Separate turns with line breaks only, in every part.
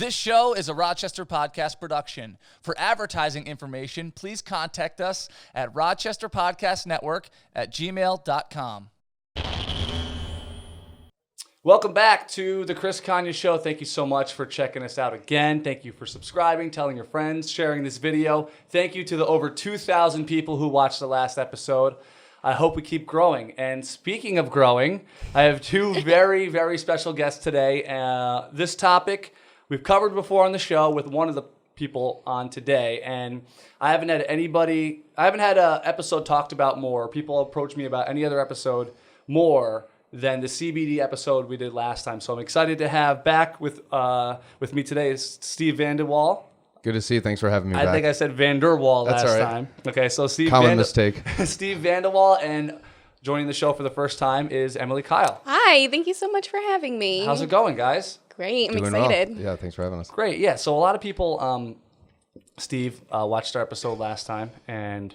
This show is a Rochester podcast production. For advertising information, please contact us at rochesterpodcastnetwork@gmail.com. Welcome back to the Chris Konya Show. Thank you so much for checking us out again. Thank you for subscribing, telling your friends, sharing this video. Thank you to the over 2,000 people who watched the last episode. I hope we keep growing. And speaking of growing, I have two very, very special guests today. This topic we've covered before on the show with one of the people on today. And I haven't had an episode talked about more. People approach me about any other episode more than the CBD episode we did last time. So I'm excited to have back with me today is Steve Vandewalle.
Good to see you. Thanks for having me back.
I think I said Vanderwall last
That's all right.
time. Okay, so Steve
mistake.
Steve Vandewalle, and joining the show for the first time is Emily Kyle.
Hi, thank you so much for having me.
How's it going, guys?
Great, I'm
Doing
excited.
Well. Yeah, thanks for having us.
Great, yeah. So a lot of people, Steve, watched our episode last time, and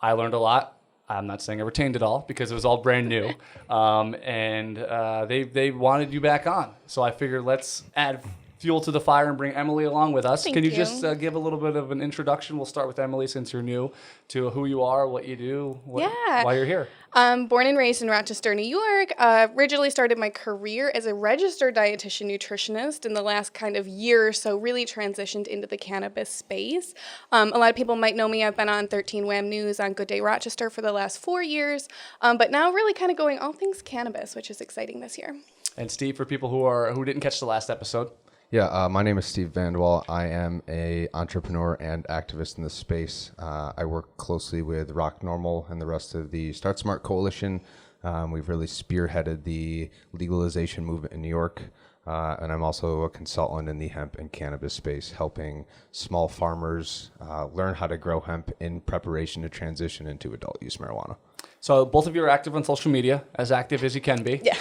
I learned a lot. I'm not saying I retained it all because it was all brand new, and they wanted you back on. So I figured let's add fuel to the fire and bring Emily along with us.
Thank
Can you
you.
just give a little bit of an introduction? We'll start with Emily since you're new to who you are, what you do, why you're here.
Born and raised in Rochester, New York. Originally started my career as a registered dietitian nutritionist. In the last kind of year or so, really transitioned into the cannabis space. A lot of people might know me. I've been on 13 WHAM News on Good Day Rochester for the last 4 years. But now really kind of going all things cannabis, which is exciting this year.
And Steve, for people who didn't catch the last episode.
Yeah, my name is Steve Vandewalle. I am an entrepreneur and activist in this space. I work closely with Rock Normal and the rest of the Start Smart Coalition. We've really spearheaded the legalization movement in New York. And I'm also a consultant in the hemp and cannabis space, helping small farmers learn how to grow hemp in preparation to transition into adult use marijuana.
So both of you are active on social media, as active as you can be.
Yeah.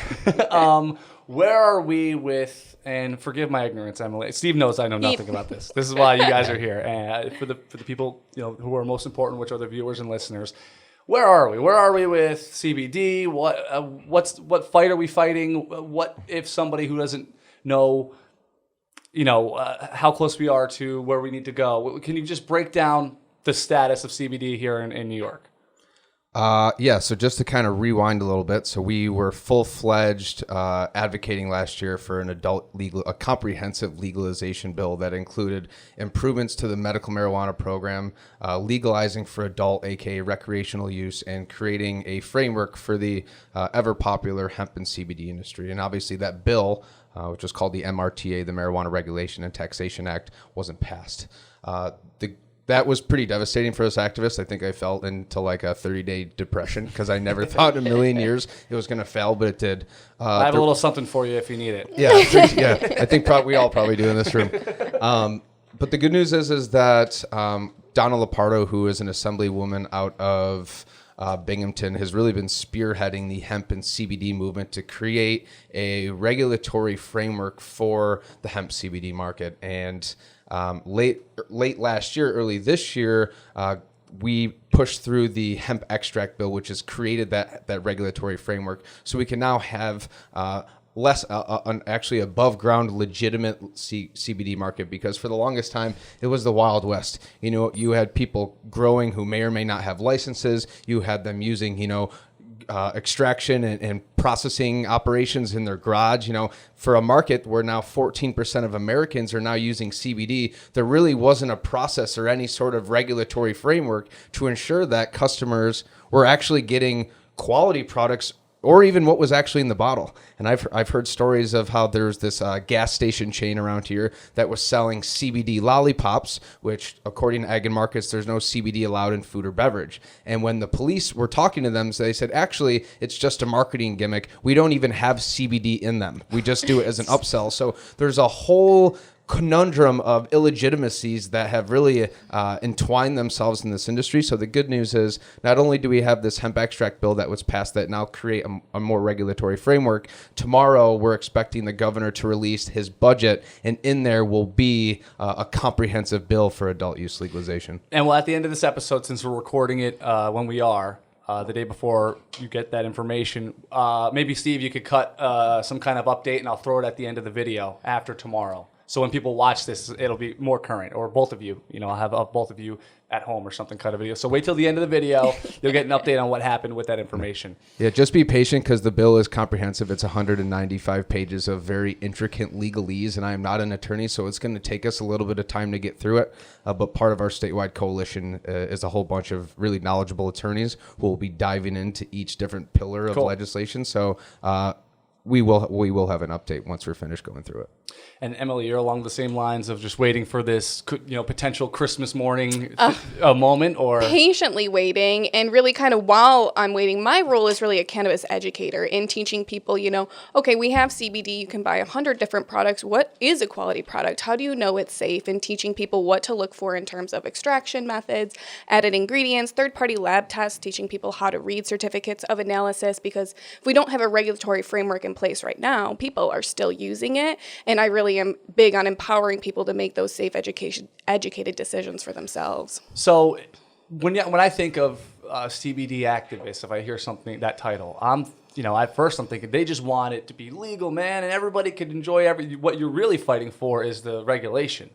Where are we with, and forgive my ignorance, Emily. Steve knows I know nothing about this. This is why you guys are here. And for the people who are most important, which are the viewers and listeners, where are we? Where are we with CBD? What fight are we fighting? What if somebody who doesn't know, how close we are to where we need to go? Can you just break down the status of CBD here in New York?
So just to kind of rewind a little bit. So we were full-fledged advocating last year for a comprehensive legalization bill that included improvements to the medical marijuana program, legalizing for adult, aka recreational use, and creating a framework for the ever popular hemp and CBD industry. And obviously that bill, which was called the MRTA, the Marijuana Regulation and Taxation Act, wasn't passed. That was pretty devastating for us activists. I think I fell into like a 30-day depression because I never thought in a million years it was going to fail, but it did.
I have a little something for you if you need it.
Yeah, I think we all probably do in this room. But the good news is that Donna Lopardo, who is an assemblywoman out of Binghamton, has really been spearheading the hemp and CBD movement to create a regulatory framework for the hemp CBD market. And late last year, early this year, we pushed through the hemp extract bill, which has created that regulatory framework. So we can now have an actually above ground legitimate CBD market, because for the longest time it was the Wild West. You had people growing who may or may not have licenses. You had them using, extraction and processing operations in their garage. For a market where now 14% of Americans are now using CBD, there really wasn't a process or any sort of regulatory framework to ensure that customers were actually getting quality products, or even what was actually in the bottle. And I've heard stories of how there's this gas station chain around here that was selling CBD lollipops, which according to Ag and Markets, there's no CBD allowed in food or beverage. And when the police were talking to them, they said, actually, it's just a marketing gimmick. We don't even have CBD in them. We just do it as an upsell. So there's a whole conundrum of illegitimacies that have really entwined themselves in this industry. So the good news is not only do we have this hemp extract bill that was passed that now create a more regulatory framework, tomorrow we're expecting the governor to release his budget, and in there will be a comprehensive bill for adult use legalization.
And at the end of this episode, since we're recording it when we are, the day before you get that information, maybe Steve, you could cut some kind of update, and I'll throw it at the end of the video after tomorrow. So when people watch this, it'll be more current, or both of you. I'll have both of you at home or something kind of video. So wait till the end of the video. You'll get an update on what happened with that information.
Yeah, just be patient because the bill is comprehensive. It's 195 pages of very intricate legalese, and I am not an attorney, so it's going to take us a little bit of time to get through it. But part of our statewide coalition is a whole bunch of really knowledgeable attorneys who will be diving into each different pillar of legislation. So we will have an update once we're finished going through it.
And Emily, you're along the same lines of just waiting for this, potential Christmas morning a moment, or
patiently waiting. And really kind of while I'm waiting, my role is really a cannabis educator in teaching people, okay, we have CBD, you can buy 100 different products. What is a quality product? How do you know it's safe? And teaching people what to look for in terms of extraction methods, added ingredients, third-party lab tests, teaching people how to read certificates of analysis, because if we don't have a regulatory framework in place right now, people are still using it. And I really am big on empowering people to make those safe educated decisions for themselves.
So when I think of CBD activists, if I hear something, that title, at first I'm thinking they just want it to be legal, man, and everybody could enjoy what you're really fighting for is the regulation.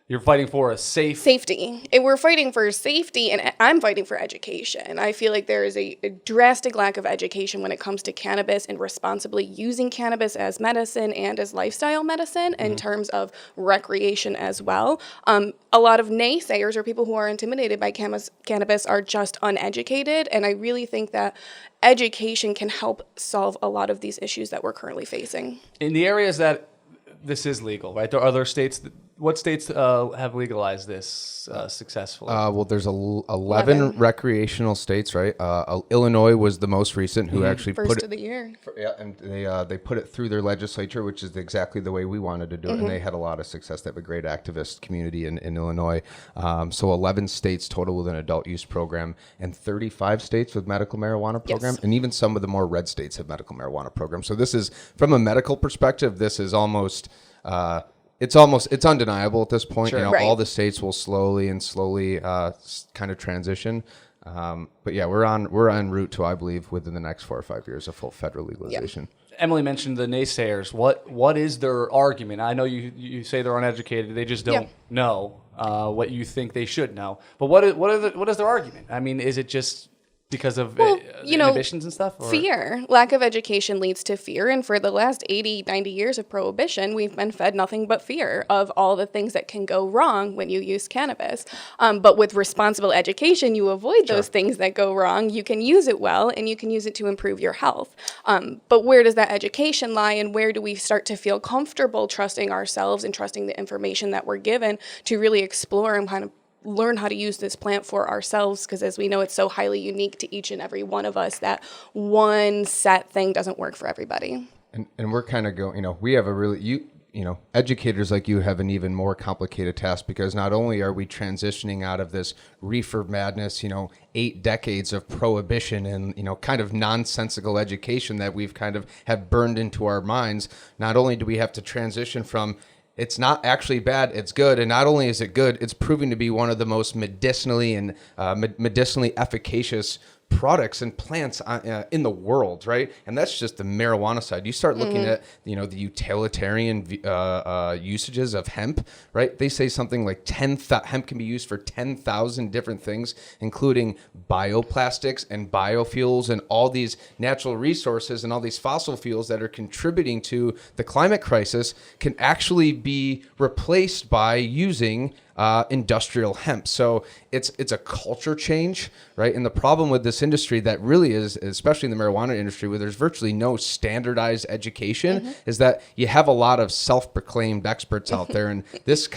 You're fighting for a safety. And we're fighting for safety, and I'm fighting for education. I feel like there is a drastic lack of education when it comes to cannabis and responsibly using cannabis as medicine and as lifestyle medicine in terms of recreation as well. A lot of naysayers or people who are intimidated by cannabis are just uneducated, and I really think that education can help solve a lot of these issues that we're currently facing. In the areas that this is legal, right? There are other states. What states have legalized this successfully?
Well, there's 11 recreational states, right? Illinois was the most recent, who actually
First
put
of the year.
And they put it through their legislature, which is exactly the way we wanted to do it, and they had a lot of success. They have a great activist community in Illinois. So 11 states total with an adult use program, and 35 states with medical marijuana program, and even some of the more red states have medical marijuana programs. So this is, from a medical perspective, this is almost. It's undeniable at this point.
Sure.
All the states will slowly kind of transition. But yeah, we're en route to, I believe, within the next 4 or 5 years, a full federal legalization.
Yep.
Emily mentioned the naysayers. What is their argument? I know you say they're uneducated. They just don't know what you think they should know. But what is their argument? I mean, is it just because of inhibitions and stuff? Or?
Fear. Lack of education leads to fear. And for the last 80, 90 years of prohibition, we've been fed nothing but fear of all the things that can go wrong when you use cannabis. But with responsible education, you avoid those things that go wrong. You can use it well, and you can use it to improve your health. But where does that education lie, and where do we start to feel comfortable trusting ourselves and trusting the information that we're given to really explore and kind of learn how to use this plant for ourselves? Because as we know, it's so highly unique to each and every one of us that one set thing doesn't work for everybody.
And we're kind of going, we have a really, educators like you have an even more complicated task, because not only are we transitioning out of this reefer madness, 8 decades of prohibition and, kind of nonsensical education that we've kind of have burned into our minds. Not only do we have to transition from it's not actually bad, it's good. And not only is it good, it's proving to be one of the most medicinally efficacious products and plants in the world, right? And that's just the marijuana side. You start looking at, the utilitarian usages of hemp, right? They say something like hemp can be used for 10,000 different things, including bioplastics and biofuels and all these natural resources and all these fossil fuels that are contributing to the climate crisis can actually be replaced by using industrial hemp. So it's a culture change, right? And the problem with this industry that really is, especially in the marijuana industry, where there's virtually no standardized education, is that you have a lot of self-proclaimed experts out there. And this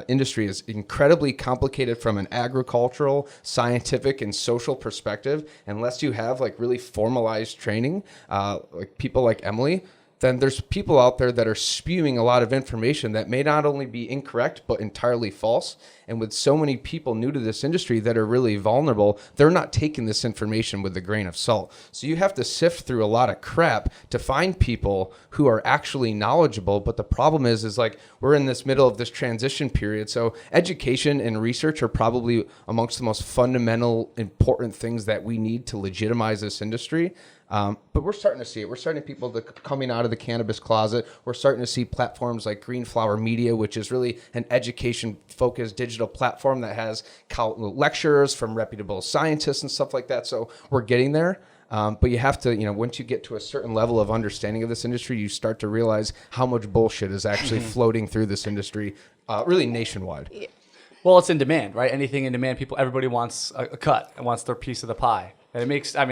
industry is incredibly complicated from an agricultural, scientific, and social perspective. Unless you have like really formalized training, like people like Emily, then there's people out there that are spewing a lot of information that may not only be incorrect, but entirely false. And with so many people new to this industry that are really vulnerable, they're not taking this information with a grain of salt. So you have to sift through a lot of crap to find people who are actually knowledgeable. But the problem is like we're in this middle of this transition period. So education and research are probably amongst the most fundamental, important things that we need to legitimize this industry. But we're starting to see it. We're starting to people coming out of the cannabis closet. We're starting to see platforms like Green Flower Media, which is really an education-focused digital platform that has lectures from reputable scientists and stuff like that. So we're getting there. But you have to, once you get to a certain level of understanding of this industry, you start to realize how much bullshit is actually floating through this industry, really nationwide. Yeah.
Well, it's in demand, right? Anything in demand, everybody wants a cut and wants their piece of the pie. And it makes, I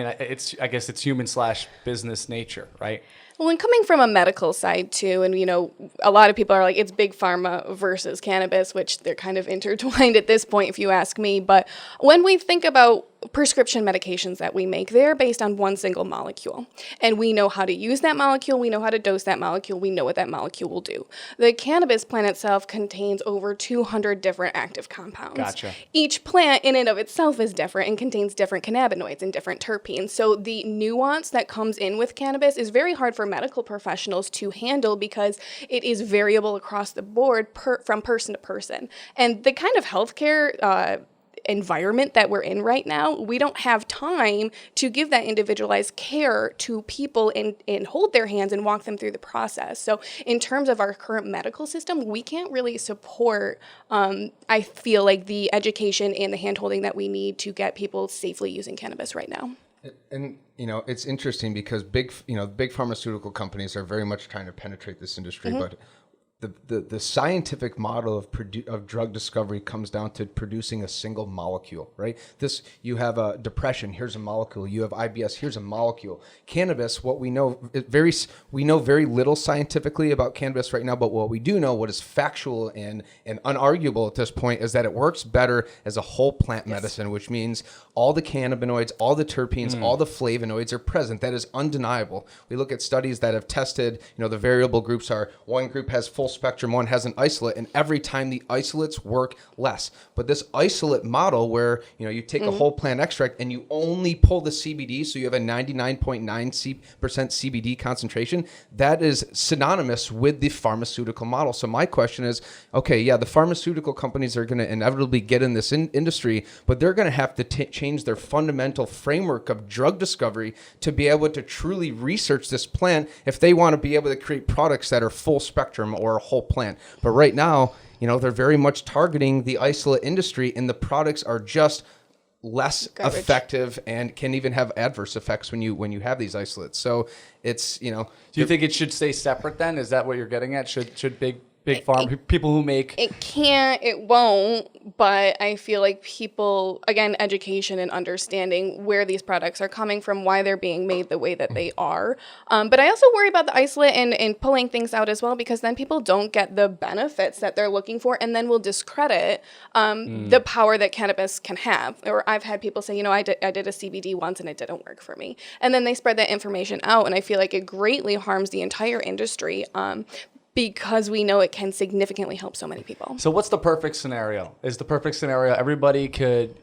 guess it's human/business nature, right?
Well, and coming from a medical side too, and a lot of people are like, it's big pharma versus cannabis, which they're kind of intertwined at this point, if you ask me. But when we think about prescription medications that we make, they're based on one single molecule. And we know how to use that molecule, we know how to dose that molecule, we know what that molecule will do. The cannabis plant itself contains over 200 different active compounds.
Gotcha.
Each plant in and of itself is different and contains different cannabinoids and different terpenes. So the nuance that comes in with cannabis is very hard for medical professionals to handle because it is variable across the board from person to person. And the kind of healthcare environment that we're in right now, we don't have time to give that individualized care to people and hold their hands and walk them through the process. So in terms of our current medical system, we can't really support, I feel like, the education and the hand-holding that we need to get people safely using cannabis right now.
And it's interesting because big pharmaceutical companies are very much trying to penetrate this industry, but the scientific model of drug discovery comes down to producing a single molecule, right? You have a depression, here's a molecule. You have IBS, here's a molecule. Cannabis, what we know very little scientifically about cannabis right now, but what we do know, what is factual and unarguable at this point, is that it works better as a whole plant medicine, which means all the cannabinoids, all the terpenes, all the flavonoids are present. That is undeniable. We look at studies that have tested, the variable groups are, one group has full spectrum, one has an isolate, and every time the isolates work less. But this isolate model where, you take a whole plant extract and you only pull the CBD, so you have a 99.9% CBD concentration, that is synonymous with the pharmaceutical model. So my question is, okay, yeah, the pharmaceutical companies are going to inevitably get in this industry, but they're going to have to change their fundamental framework of drug discovery to be able to truly research this plant if they want to be able to create products that are full spectrum or a whole plant. But right now, they're very much targeting the isolate industry, and the products are just less effective and can even have adverse effects when you have these isolates. So it's, Do
you think it should stay separate then? Is that what you're getting at? Should big farm people who make
it won't, but I feel like people, again, education and understanding where these products are coming from, why they're being made the way that they are. But I also worry about the isolate and pulling things out as well, because then people don't get the benefits that they're looking for, and then will discredit the power that cannabis can have. Or I've had people say, I did a CBD once and it didn't work for me. And then they spread that information out, and I feel like it greatly harms the entire industry. Because we know it can significantly help so many people.
So what's the perfect scenario? Is the perfect scenario everybody could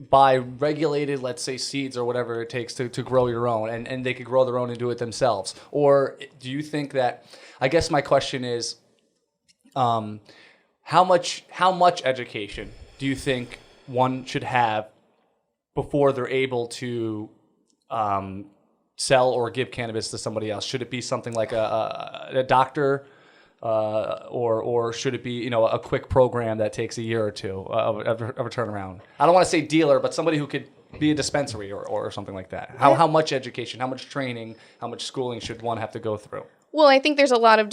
buy regulated, let's say, seeds or whatever it takes to grow your own, and they could grow their own and do it themselves? Or do you think that, I guess my question is, how much education do you think one should have before they're able to sell or give cannabis to somebody else? Should it be something like a doctor? Or should it be, a quick program that takes a year or two of a turnaround? I don't want to say dealer, but somebody who could be a dispensary or something like that. How much education, how much training, how much schooling should one have to go through?
Well, I think there's a lot of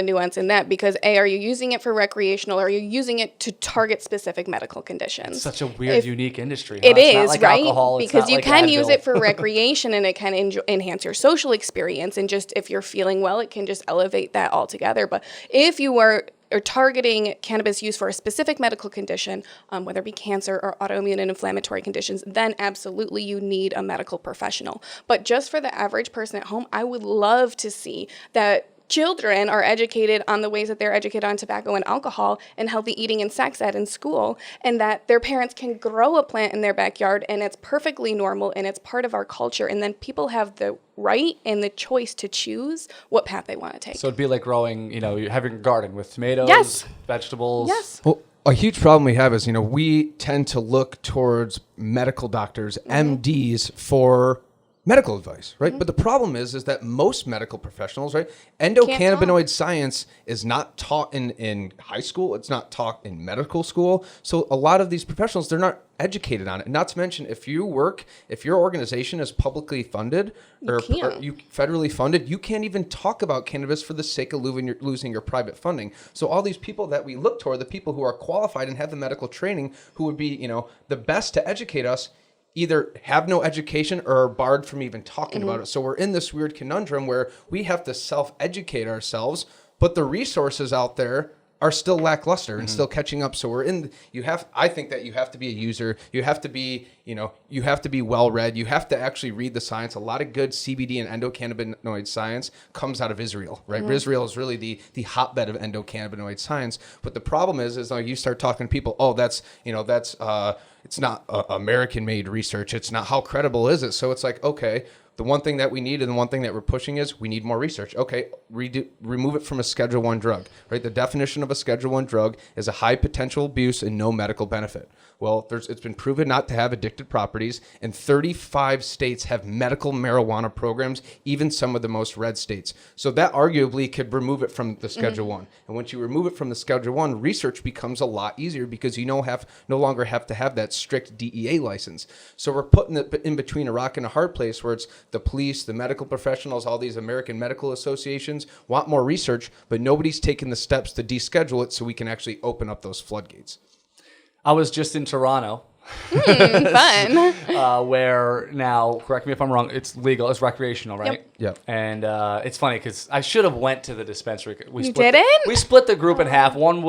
nuance in that, because are you using it for recreational, or are you using it to target specific medical conditions?
It's such a weird, unique industry.
It is,
not like
right?
Alcohol,
because you
like
can
Advil.
use it for recreation, and it can enhance your social experience, and just if you're feeling well, it can just elevate that altogether. But if you are targeting cannabis use for a specific medical condition, whether it be cancer or autoimmune and inflammatory conditions, then absolutely you need a medical professional. But just for the average person at home, I would love to see that children are educated on the ways that they're educated on tobacco and alcohol and healthy eating and sex ed in school, and that their parents can grow a plant in their backyard, and it's perfectly normal and it's part of our culture, and then people have the right and the choice to choose what path they want to take.
So it'd be like growing, you're having a garden with tomatoes,
Yes.
vegetables.
Yes.
Well, a huge problem we have is, we tend to look towards medical doctors, MDs, for medical advice, right? But the problem is that most medical professionals, right, endocannabinoid science is not taught in high school. It's not taught in medical school. So a lot of these professionals, they're not educated on it. Not to mention, if your organization is publicly funded or you federally funded, you can't even talk about cannabis for the sake of losing your private funding. So all these people that we look toward, the people who are qualified and have the medical training, who would be, the best to educate us, either have no education or are barred from even talking about it. So we're in this weird conundrum where we have to self-educate ourselves, but the resources out there are still lackluster and still catching up. So I think that you have to be a user. You have to be, you have to be well-read. You have to actually read the science. A lot of good CBD and endocannabinoid science comes out of Israel, right? Israel is really the hotbed of endocannabinoid science. But the problem is like you start talking to people, it's not American-made research. It's not, how credible is it? So it's like, okay, the one thing that we need and the one thing that we're pushing is we need more research. Okay, remove it from a Schedule I drug, right? The definition of a Schedule I drug is a high potential abuse and no medical benefit. Well, it's been proven not to have addictive properties, and 35 states have medical marijuana programs, even some of the most red states. So that arguably could remove it from the Schedule I. And once you remove it from the Schedule I, research becomes a lot easier because you no longer have to have that strict DEA license. So we're putting it in between a rock and a hard place where it's the police, the medical professionals, all these American medical associations want more research, but nobody's taking the steps to deschedule it so we can actually open up those floodgates.
I was just in Toronto.
Fun.
Where now, correct me if I'm wrong, it's legal, it's recreational, right?
Yep.
And it's funny because I should have went to the dispensary.
You didn't?
We split the group in half. One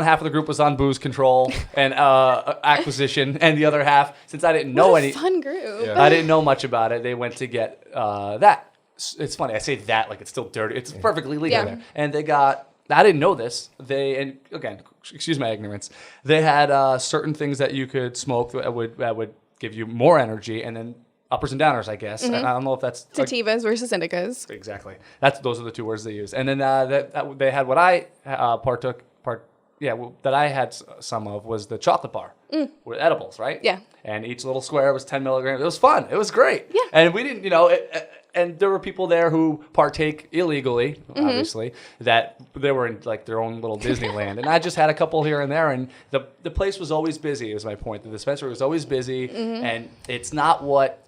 half of the group was on booze control and acquisition, and the other half, since I didn't know any,
fun group.
I didn't know much about it. They went to get that. It's funny. I say that like it's still dirty. It's perfectly legal there, and they got. I didn't know this. And again, excuse my ignorance. They had certain things that you could smoke that would give you more energy, and then uppers and downers, I guess. And I don't know if that's
sativas versus indicas.
Exactly. Those are the two words they use. And then they had what I that I had some of was the chocolate bar with edibles, right?
Yeah.
And each little square was 10 milligrams. It was fun. It was great.
Yeah.
And we didn't, and there were people there who partake illegally, obviously, that they were in like their own little Disneyland. And I just had a couple here and there, and the place was always busy, is my point. The dispensary was always busy, and it's not what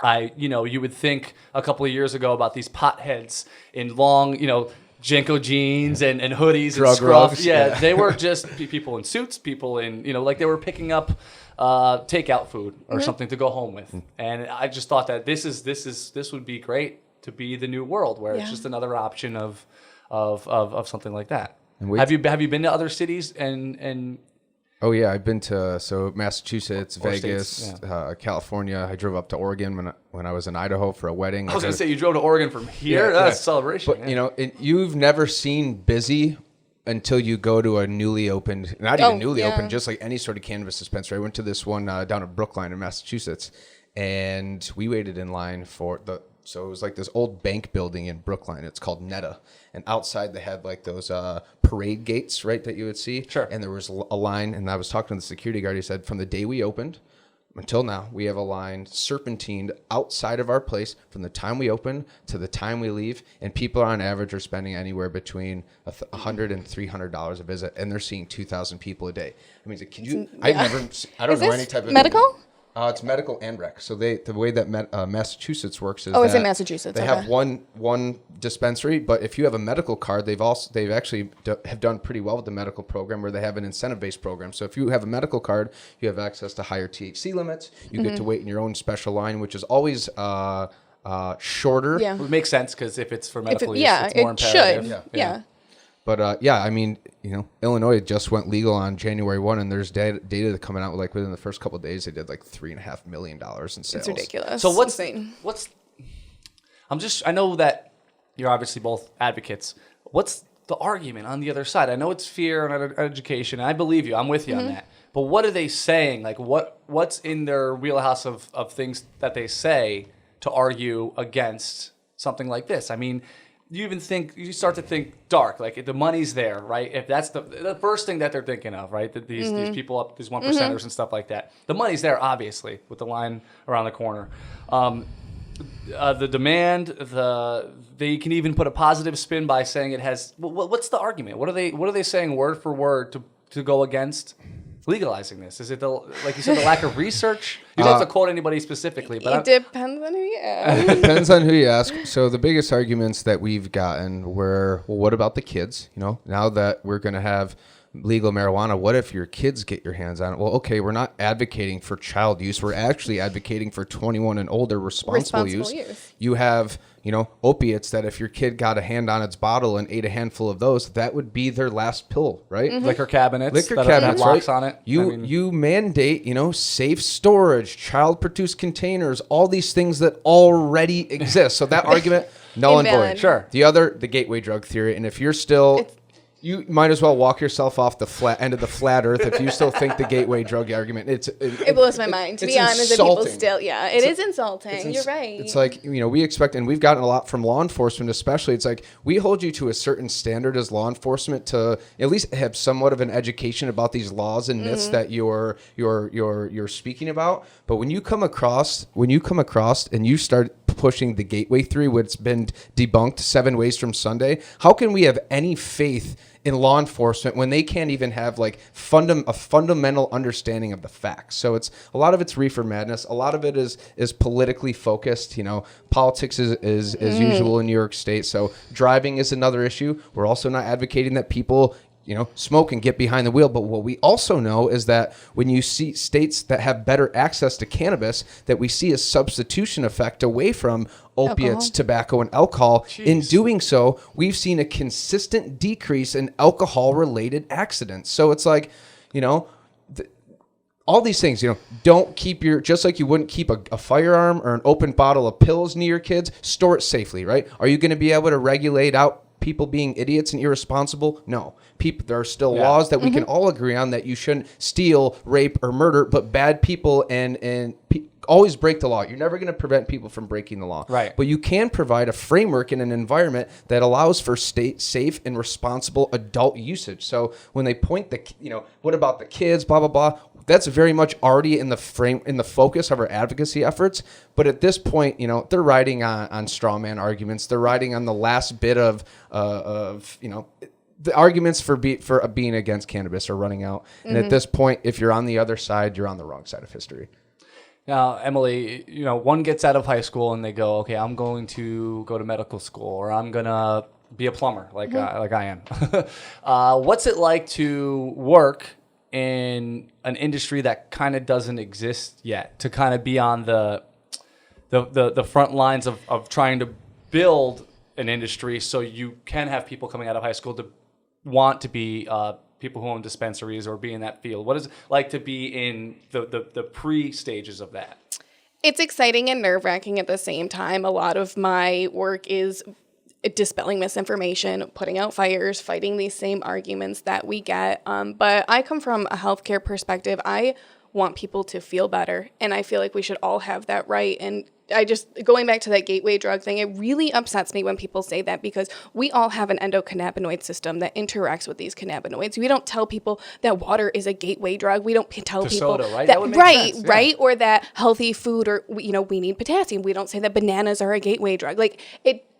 you would think a couple of years ago about these potheads in long, Jinko jeans and hoodies and scruff.
Rugs,
They were just people in suits, people in, like they were picking up takeout food or something to go home with. And I just thought that this would be great to be the new world where it's just another option of something like that. Have you been to other cities and
Oh yeah, I've been to Massachusetts, Vegas,
states,
California. I drove up to Oregon when I was in Idaho for a wedding.
I was going to say you drove to Oregon from here. That's a celebration.
But you've never seen busy until you go to a newly opened, not even newly opened, just like any sort of cannabis dispensary. I went to this one down at Brookline in Massachusetts, and we waited in line so it was like this old bank building in Brookline. It's called Netta. And outside they had like those parade gates, right, that you would see.
Sure.
And there was a line, and I was talking to the security guard. He said, from the day we opened until now, we have a line serpentined outside of our place from the time we open to the time we leave. And people on average are spending anywhere between $100 and $300 a visit, and they're seeing 2,000 people a day. I mean, I don't know any type of
medical.
It's medical and rec. So the way that Massachusetts works is
it's in Massachusetts.
They have one dispensary, but if you have a medical card, they've actually have done pretty well with the medical program where they have an incentive-based program. So if you have a medical card, you have access to higher THC limits. You get to wait in your own special line, which is always shorter.
Yeah,
it makes sense because if it's for medical use, it's more imperative.
Yeah.
But I mean, Illinois just went legal on January 1, and there's data coming out like within the first couple of days, they did like $3.5 million in sales.
It's ridiculous.
So
insane.
I know that you're obviously both advocates. What's the argument on the other side? I know it's fear and education, and I believe you. I'm with you on that. But what are they saying? Like what's in their wheelhouse of things that they say to argue against something like this? I mean, you start to think dark, like the money's there, right? If that's the first thing that they're thinking of, right? That these people up, these 1%ers and stuff like that. The money's there, obviously, with the line around the corner. the demand, they can even put a positive spin by saying it has. What's the argument? What are they saying word for word to go against legalizing this? Is it like you said, the lack of research? You don't have to quote anybody specifically, but
it depends on who you ask.
It depends on who you ask. So the biggest arguments that we've gotten were, well, what about the kids? You know, now that we're going to have legal marijuana, what if your kids get your hands on it? Well, okay, we're not advocating for child use. We're actually advocating for 21 and older responsible use. You have, you know, opiates that if your kid got a hand on its bottle and ate a handful of those, that would be their last pill, right?
Mm-hmm.
Liquor cabinets that have locks on it.
You mandate, you know, safe storage, child-produced containers, all these things that already exist. So that argument, null and void.
Sure.
The gateway drug theory, and if you're still... You might as well walk yourself off the flat end of the flat earth if you still think the gateway drug argument. It
blows my mind, to be honest. That people still, it is insulting. You're right.
It's like, you know, we expect, and we've gotten a lot from law enforcement, especially. It's like we hold you to a certain standard as law enforcement to at least have somewhat of an education about these laws and myths that you're speaking about. But when you come across and you start pushing the gateway theory, which has been debunked 7 ways from Sunday, how can we have any faith in law enforcement when they can't even have like a fundamental understanding of the facts? So it's a lot of it's reefer madness. A lot of it is politically focused. You know, politics is as usual in New York State. So driving is another issue. We're also not advocating that people, you know, smoke and get behind the wheel. But what we also know is that when you see states that have better access to cannabis, that we see a substitution effect away from opiates, tobacco, and alcohol. Jeez. In doing so, we've seen a consistent decrease in alcohol-related accidents. So it's like, you know, all these things, you know, don't keep just like you wouldn't keep a firearm or an open bottle of pills near your kids, store it safely, right? Are you going to be able to regulate out people being idiots and irresponsible? No. There are still laws that we can all agree on that you shouldn't steal, rape, or murder, but bad people always break the law. You're never going to prevent people from breaking the law.
Right.
But you can provide a framework and an environment that allows for safe and responsible adult usage. So when they point what about the kids, blah, blah, blah, that's very much already in the focus of our advocacy efforts. But at this point, you know, they're riding on straw man arguments. They're riding on the last bit of you know, the arguments for being against cannabis are running out. And at this point, if you're on the other side, you're on the wrong side of history.
Now, Emily, you know, one gets out of high school and they go, okay, I'm going to go to medical school, or I'm going to be a plumber like I am. What's it like to work in an industry that kind of doesn't exist yet, to kind of be on the front lines of trying to build an industry so you can have people coming out of high school to want to be people who own dispensaries or be in that field? What is it like to be in the pre-stages of that?
It's exciting and nerve-wracking at the same time. A lot of my work is dispelling misinformation, putting out fires, fighting these same arguments that we get. But I come from a healthcare perspective. I want people to feel better, and I feel like we should all have that right. And going back to that gateway drug thing, it really upsets me when people say that, because we all have an endocannabinoid system that interacts with these cannabinoids. We don't tell people that water is a gateway drug. We don't tell people
soda, right?
that
would make sense, yeah.
right, or that healthy food, or we need potassium. We don't say that bananas are a gateway drug. Like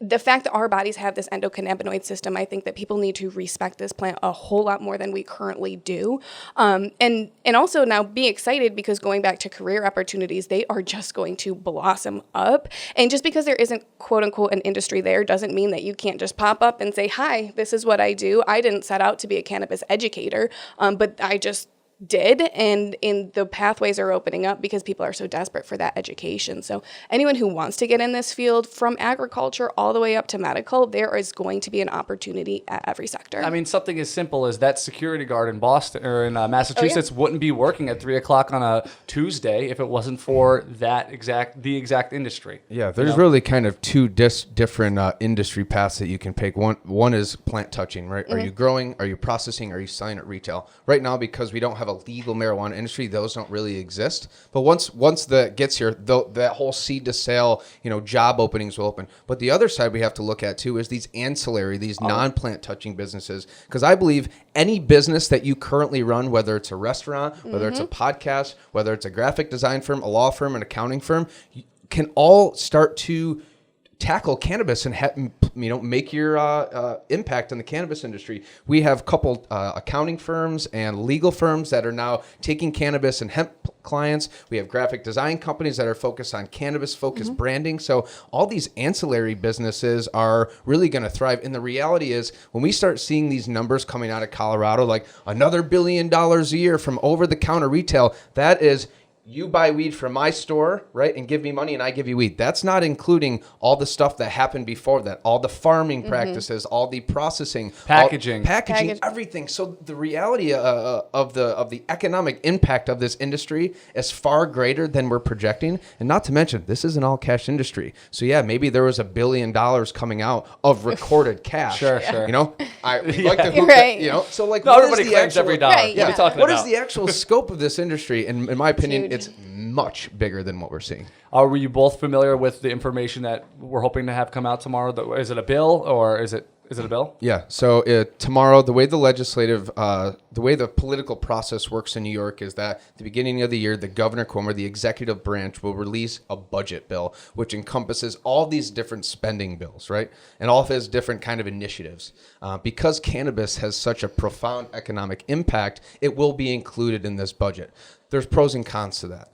the fact that our bodies have this endocannabinoid system, I think that people need to respect this plant a whole lot more than we currently do. And also now be excited, because going back to career opportunities, they are just going to blossom up. And just because there isn't, quote unquote, an industry there doesn't mean that you can't just pop up and say, hi, this is what I do. I didn't set out to be a cannabis educator, but I just did, and the pathways are opening up because people are so desperate for that education. So anyone who wants to get in this field, from agriculture all the way up to medical, there is going to be an opportunity at every sector.
I mean, something as simple as that security guard in Boston or in Massachusetts wouldn't be working at 3:00 on a Tuesday if it wasn't for the exact industry.
Yeah, there's really kind of two different industry paths that you can pick. One is plant touching, right? Mm-hmm. Are you growing? Are you processing? Are you selling at retail? Right now, because we don't have a legal marijuana industry, those don't really exist. But once that gets here, that whole seed to sale, job openings will open. But the other side we have to look at too is these ancillary, these non-plant touching businesses. Because I believe any business that you currently run, whether it's a restaurant, whether it's a podcast, whether it's a graphic design firm, a law firm, an accounting firm, can all start to tackle cannabis and make your impact on the cannabis industry. We have a couple accounting firms and legal firms that are now taking cannabis and hemp clients. We have graphic design companies that are focused on cannabis-focused branding. So all these ancillary businesses are really going to thrive. And the reality is, when we start seeing these numbers coming out of Colorado, like another $1 billion a year from over-the-counter retail, that is, you buy weed from my store, right, and give me money and I give you weed. That's not including all the stuff that happened before that, all the farming practices, all the processing,
packaging,
everything. So the reality of the economic impact of this industry is far greater than we're projecting. And not to mention, this is an all cash industry. So yeah, maybe there was $1 billion coming out of recorded cash.
Sure.
You know, we'd like to hoop
right.
that, you know, so like,
no, everybody claims every dollar.
Right,
What are you talking
what
about?
is the actual scope of this industry? And in my opinion,
Huge.
it's much bigger than what we're seeing.
Were you both familiar with the information that we're hoping to have come out tomorrow? Is it a bill or is it a bill?
Yeah. So tomorrow, the way the political process works in New York is that at the beginning of the year, the Governor Cuomo, the executive branch, will release a budget bill, which encompasses all these different spending bills, right? And all of his different kind of initiatives. Because cannabis has such a profound economic impact, it will be included in this budget. There's pros and cons to that.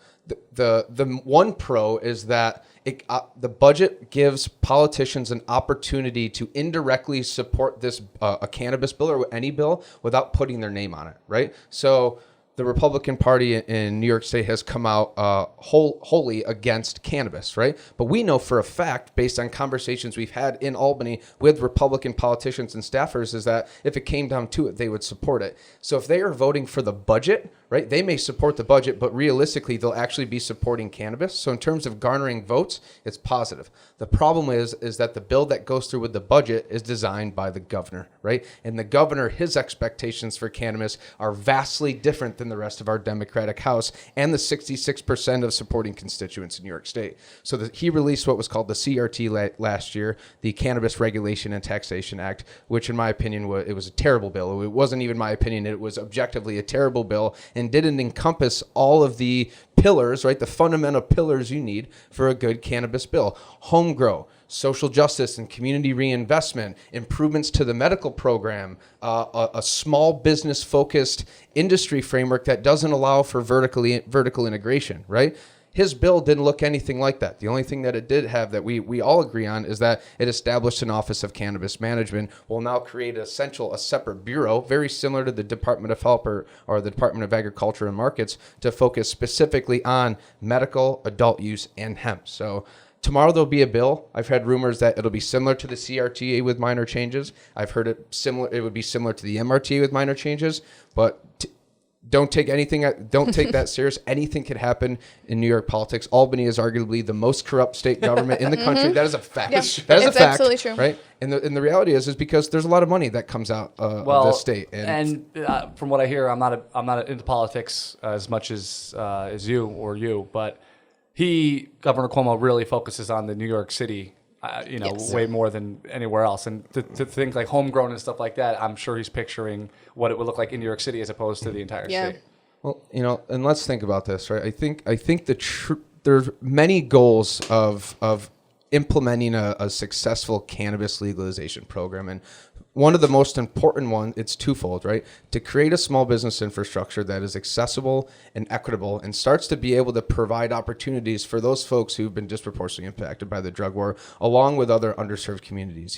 The one pro is that the budget gives politicians an opportunity to indirectly support this a cannabis bill or any bill without putting their name on it, right? So the Republican Party in New York State has come out wholly against cannabis, right? But we know for a fact, based on conversations we've had in Albany with Republican politicians and staffers, is that if it came down to it, they would support it. So if they are voting for the budget, right, they may support the budget, but realistically, they'll actually be supporting cannabis. So in terms of garnering votes, it's positive. The problem is that the bill that goes through with the budget is designed by the governor, right? And the governor, his expectations for cannabis are vastly different than the rest of our Democratic House and the 66% of supporting constituents in New York State. So he released what was called the CRT last year, the Cannabis Regulation and Taxation Act, which in my opinion, it was a terrible bill. It wasn't even my opinion. It was objectively a terrible bill and didn't encompass all of the pillars, right? The fundamental pillars you need for a good cannabis bill. Home grow, social justice and community reinvestment, improvements to the medical program, a small business focused industry framework that doesn't allow for vertical integration, right? His bill didn't look anything like that. The only thing that it did have that we all agree on is that it established an Office of Cannabis Management, will now create a separate bureau, very similar to the Department of Health or the Department of Agriculture and Markets, to focus specifically on medical, adult use, and hemp. So tomorrow there'll be a bill. I've had rumors that it'll be similar to the CRTA with minor changes. I've heard it would be similar to the MRTA with minor changes, but don't take that serious. Anything could happen in New York politics. Albany is arguably the most corrupt state government in the country. That is a fact.
Yeah,
that is a fact.
Absolutely true.
Right? And the reality is because there's a lot of money that comes out of this state.
And from what I hear, I'm not into politics as much as you, but Governor Cuomo really focuses on the New York City. Way more than anywhere else. And to think like homegrown and stuff like that, I'm sure he's picturing what it would look like in New York City as opposed to the entire state.
Well, and let's think about this, right? I think there's many goals of implementing a successful cannabis legalization program. And one of the most important ones, it's twofold, right? To create a small business infrastructure that is accessible and equitable and starts to be able to provide opportunities for those folks who've been disproportionately impacted by the drug war, along with other underserved communities,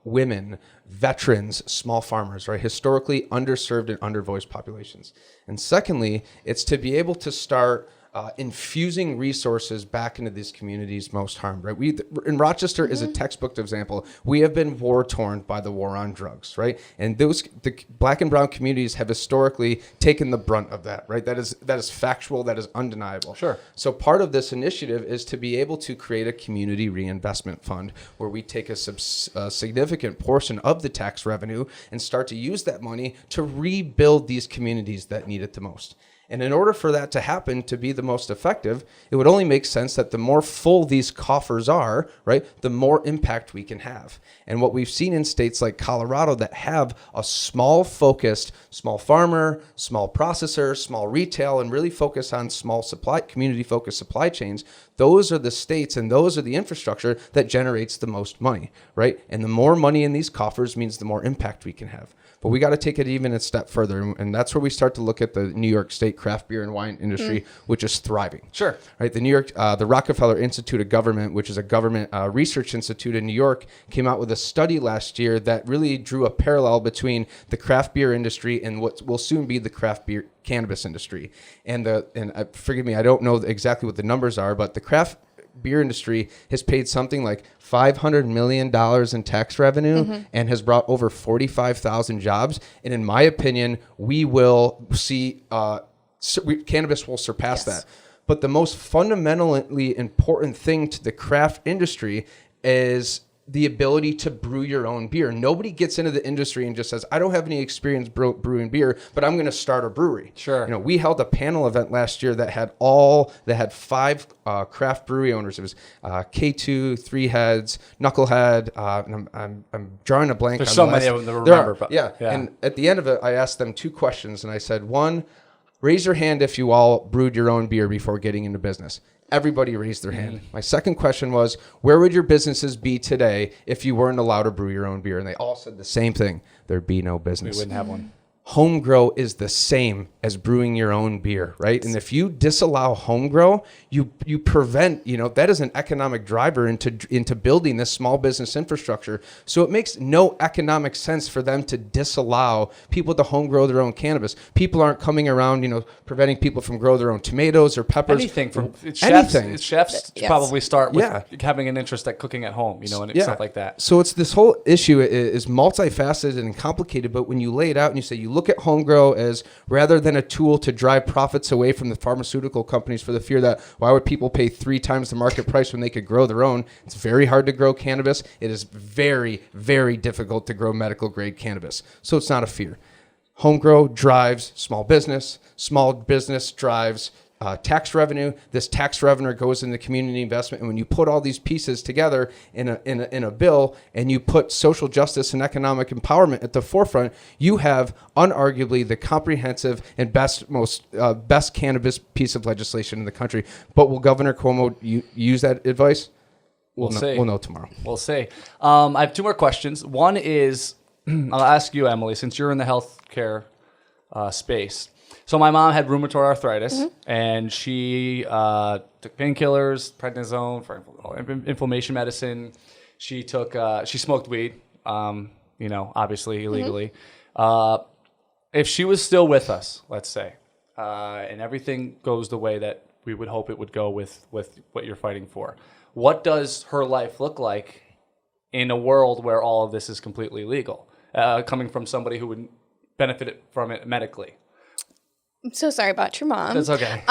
women, veterans, small farmers, right? Historically underserved and undervoiced populations. And secondly, it's to be able to start infusing resources back into these communities most harmed, right? In Rochester is a textbook example. We have been war-torn by the war on drugs, right? And the Black and brown communities have historically taken the brunt of that, right? That is factual, that is undeniable.
Sure.
So part of this initiative is to be able to create a community reinvestment fund where we take a significant portion of the tax revenue and start to use that money to rebuild these communities that need it the most. And in order for that to happen, to be the most effective, it would only make sense that the more full these coffers are, right, the more impact we can have. And what we've seen in states like Colorado that have a small focused, small farmer, small processor, small retail, and really focus on small supply, community focused supply chains, those are the states and those are the infrastructure that generates the most money, right? And the more money in these coffers means the more impact we can have. But we got to take it even a step further. And that's where we start to look at the New York State craft beer and wine industry, which is thriving.
Sure.
Right. The Rockefeller Institute of Government, which is a government research institute in New York, came out with a study last year that really drew a parallel between the craft beer industry and what will soon be the craft beer cannabis industry. And forgive me, I don't know exactly what the numbers are, but the craft beer industry has paid something like $500 million in tax revenue and has brought over 45,000 jobs. And in my opinion, we will see cannabis will surpass that. But the most fundamentally important thing to the craft industry is the ability to brew your own beer. Nobody gets into the industry and just says, I don't have any experience brewing beer, but I'm going to start a brewery.
Sure.
You know, we held a panel event last year that had 5 craft brewery owners. It was K2, Three Heads, Knucklehead, and I'm drawing a blank.
There's
on
so
the
many
last.
of them to remember.
Yeah. And at the end of it, I asked them 2 questions, and I said, 1, raise your hand if you all brewed your own beer before getting into business. Everybody raised their hand. My second question was, where would your businesses be today if you weren't allowed to brew your own beer? And they all said the same thing. There'd be no business.
We wouldn't have one.
Home grow is the same as brewing your own beer, right? And if you disallow home grow, you prevent, that is an economic driver into building this small business infrastructure. So it makes no economic sense for them to disallow people to home grow their own cannabis. People aren't coming around, preventing people from grow their own tomatoes or peppers.
Anything from
anything.
Chefs probably start with having an interest at cooking at home, and stuff like that.
So it's this whole issue is multifaceted and complicated, but when you lay it out and you say you look at home grow as rather than a tool to drive profits away from the pharmaceutical companies for the fear that why would people pay 3 times the market price when they could grow their own? It's very hard to grow cannabis. It is very, very difficult to grow medical grade cannabis. So it's not a fear. Home grow drives small business drives tax revenue. This tax revenue goes into community investment. And when you put all these pieces together in a bill and you put social justice and economic empowerment at the forefront, you have unarguably the comprehensive and best cannabis piece of legislation in the country. But will Governor Cuomo use that advice?
We'll see.
We'll know tomorrow.
We'll see. I have 2 more questions. One is, I'll ask you, Emily, since you're in the healthcare space. So my mom had rheumatoid arthritis, and she took painkillers, prednisone for inflammation medicine. She smoked weed, obviously illegally. If she was still with us, let's say, and everything goes the way that we would hope it would go with what you're fighting for, what does her life look like in a world where all of this is completely legal, coming from somebody who would benefit from it medically?
I'm so sorry about your mom.
That's okay.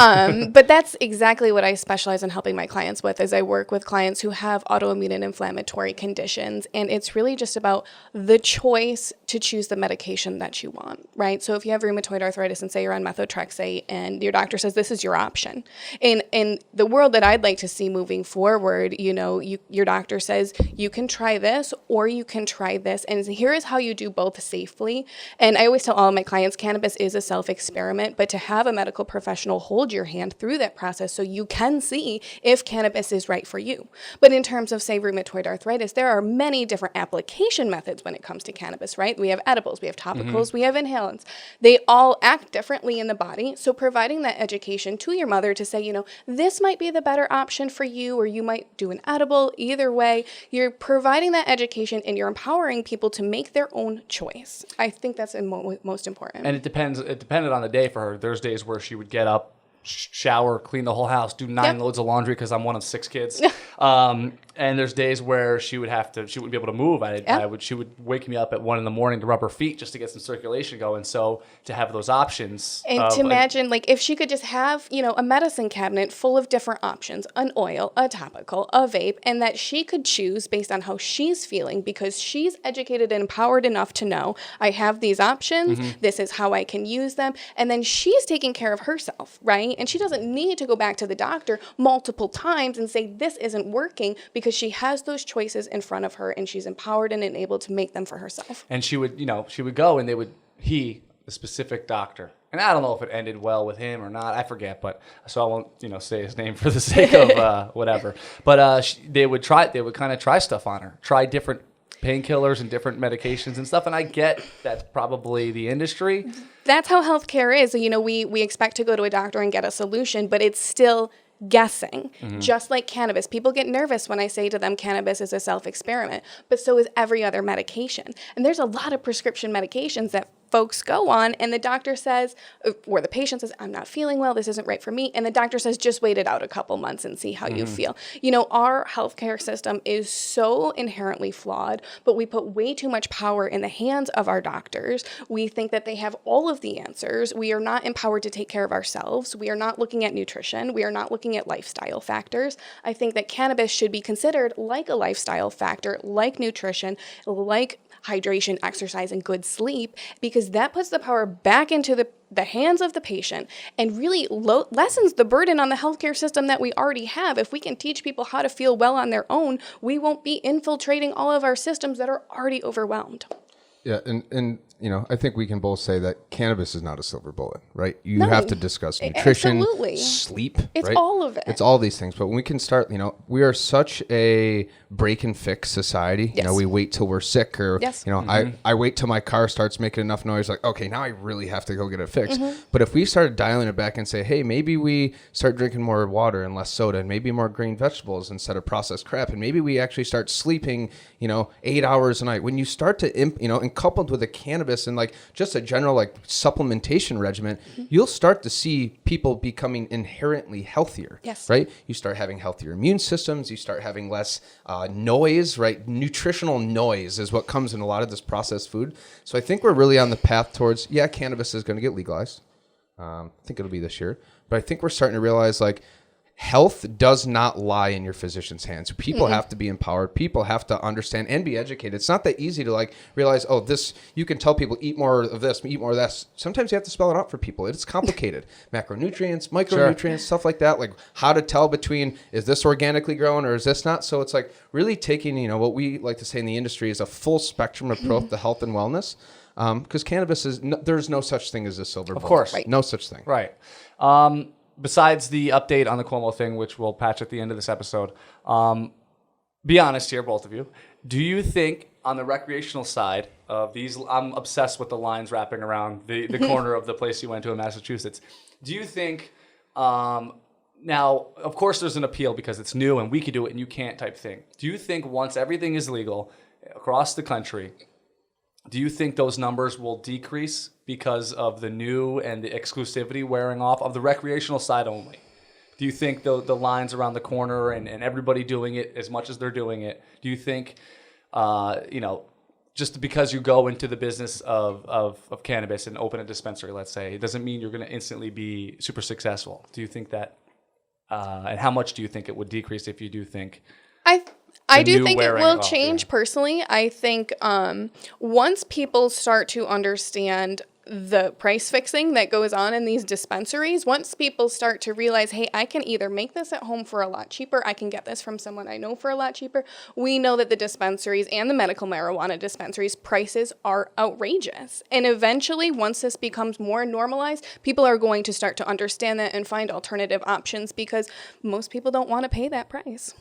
But that's exactly what I specialize in helping my clients with, is I work with clients who have autoimmune and inflammatory conditions. And it's really just about the choice to choose the medication that you want, right? So if you have rheumatoid arthritis and say you're on methotrexate and your doctor says this is your option. In the world that I'd like to see moving forward, your doctor says you can try this or you can try this. And here is how you do both safely. And I always tell all of my clients, cannabis is a self-experiment. But to have a medical professional hold your hand through that process so you can see if cannabis is right for you. But in terms of, say, rheumatoid arthritis, there are many different application methods when it comes to cannabis, right? We have edibles, we have topicals, we have inhalants. They all act differently in the body. So providing that education to your mother to say, this might be the better option for you, or you might do an edible. Either way, you're providing that education and you're empowering people to make their own choice. I think that's most important.
And it depended on the day for her. There's days where she would get up, shower, clean the whole house, do 9 loads of laundry because I'm one of 6 kids. And there's days where she wouldn't be able to move. She would wake me up at 1 a.m. to rub her feet just to get some circulation going. So to have those options.
And to imagine, like, if she could just have, a medicine cabinet full of different options, an oil, a topical, a vape, and that she could choose based on how she's feeling because she's educated and empowered enough to know, I have these options, this is how I can use them, and then she's taking care of herself, right? And she doesn't need to go back to the doctor multiple times and say, this isn't working, because she has those choices in front of her and she's empowered and able to make them for herself.
And she would go and the specific doctor, and I don't know if it ended well with him or not, I forget, but so I won't, say his name for the sake of whatever. But they would kind of try stuff on her, try different painkillers and different medications and stuff. And I get that's probably the industry.
That's how healthcare is. We expect to go to a doctor and get a solution, but it's still guessing, just like cannabis. People get nervous when I say to them cannabis is a self-experiment, but so is every other medication. And there's a lot of prescription medications that folks go on and the doctor says, or the patient says, I'm not feeling well, this isn't right for me. And the doctor says, just wait it out a couple months and see how you feel. Our healthcare system is so inherently flawed, but we put way too much power in the hands of our doctors. We think that they have all of the answers. We are not empowered to take care of ourselves. We are not looking at nutrition. We are not looking at lifestyle factors. I think that cannabis should be considered like a lifestyle factor, like nutrition, like hydration, exercise, and good sleep, because that puts the power back into the hands of the patient and really lessens the burden on the healthcare system that we already have. If we can teach people how to feel well on their own, we won't be infiltrating all of our systems that are already overwhelmed.
Yeah, and I think we can both say that cannabis is not a silver bullet, right? You have to discuss nutrition, sleep,
it's
right?
all of it.
It's all these things. But when we can start, we are such a break and fix society.
Yes.
We wait till we're sick or,
Yes.
I wait till my car starts making enough noise. Like, okay, now I really have to go get it fixed. But if we started dialing it back and say, hey, maybe we start drinking more water and less soda and maybe more green vegetables instead of processed crap. And maybe we actually start sleeping, 8 hours a night. When you start to, and coupled with the cannabis and like just a general like supplementation regimen, you'll start to see people becoming inherently healthier.
Yes.
Right? You start having healthier immune systems. You start having less noise, right? Nutritional noise is what comes in a lot of this processed food. So I think we're really on the path towards, cannabis is going to get legalized. I think it'll be this year. But I think we're starting to realize like health does not lie in your physician's hands. People have to be empowered. People have to understand and be educated. It's not that easy to like realize, you can tell people eat more of this, eat more of that. Sometimes you have to spell it out for people. It's complicated. Macronutrients, micronutrients, stuff like that. Like how to tell between, is this organically grown or is this not? So it's like really taking, what we like to say in the industry is a full spectrum approach to health and wellness. Because cannabis there's no such thing as a silver bullet.
Of course.
Right.
No such thing.
Right. Besides the update on the Cuomo thing, which we'll patch at the end of this episode, be honest here, both of you. Do you think on the recreational side of these, I'm obsessed with the lines wrapping around the corner of the place you went to in Massachusetts. Do you think, now, of course there's an appeal because it's new and we can do it and you can't type thing. Do you think once everything is legal across the country, do you think those numbers will decrease because of the new and the exclusivity wearing off of the recreational side only? Do you think the lines around the corner and everybody doing it as much as they're doing it, do you think, just because you go into the business of cannabis and open a dispensary, let's say, it doesn't mean you're going to instantly be super successful? Do you think that, and how much do you think it would decrease if you do think?
I do think it will change personally. I think once people start to understand the price fixing that goes on in these dispensaries, once people start to realize, hey, I can either make this at home for a lot cheaper, I can get this from someone I know for a lot cheaper, we know that the dispensaries and the medical marijuana dispensaries prices are outrageous. And eventually, once this becomes more normalized, people are going to start to understand that and find alternative options because most people don't want to pay that price.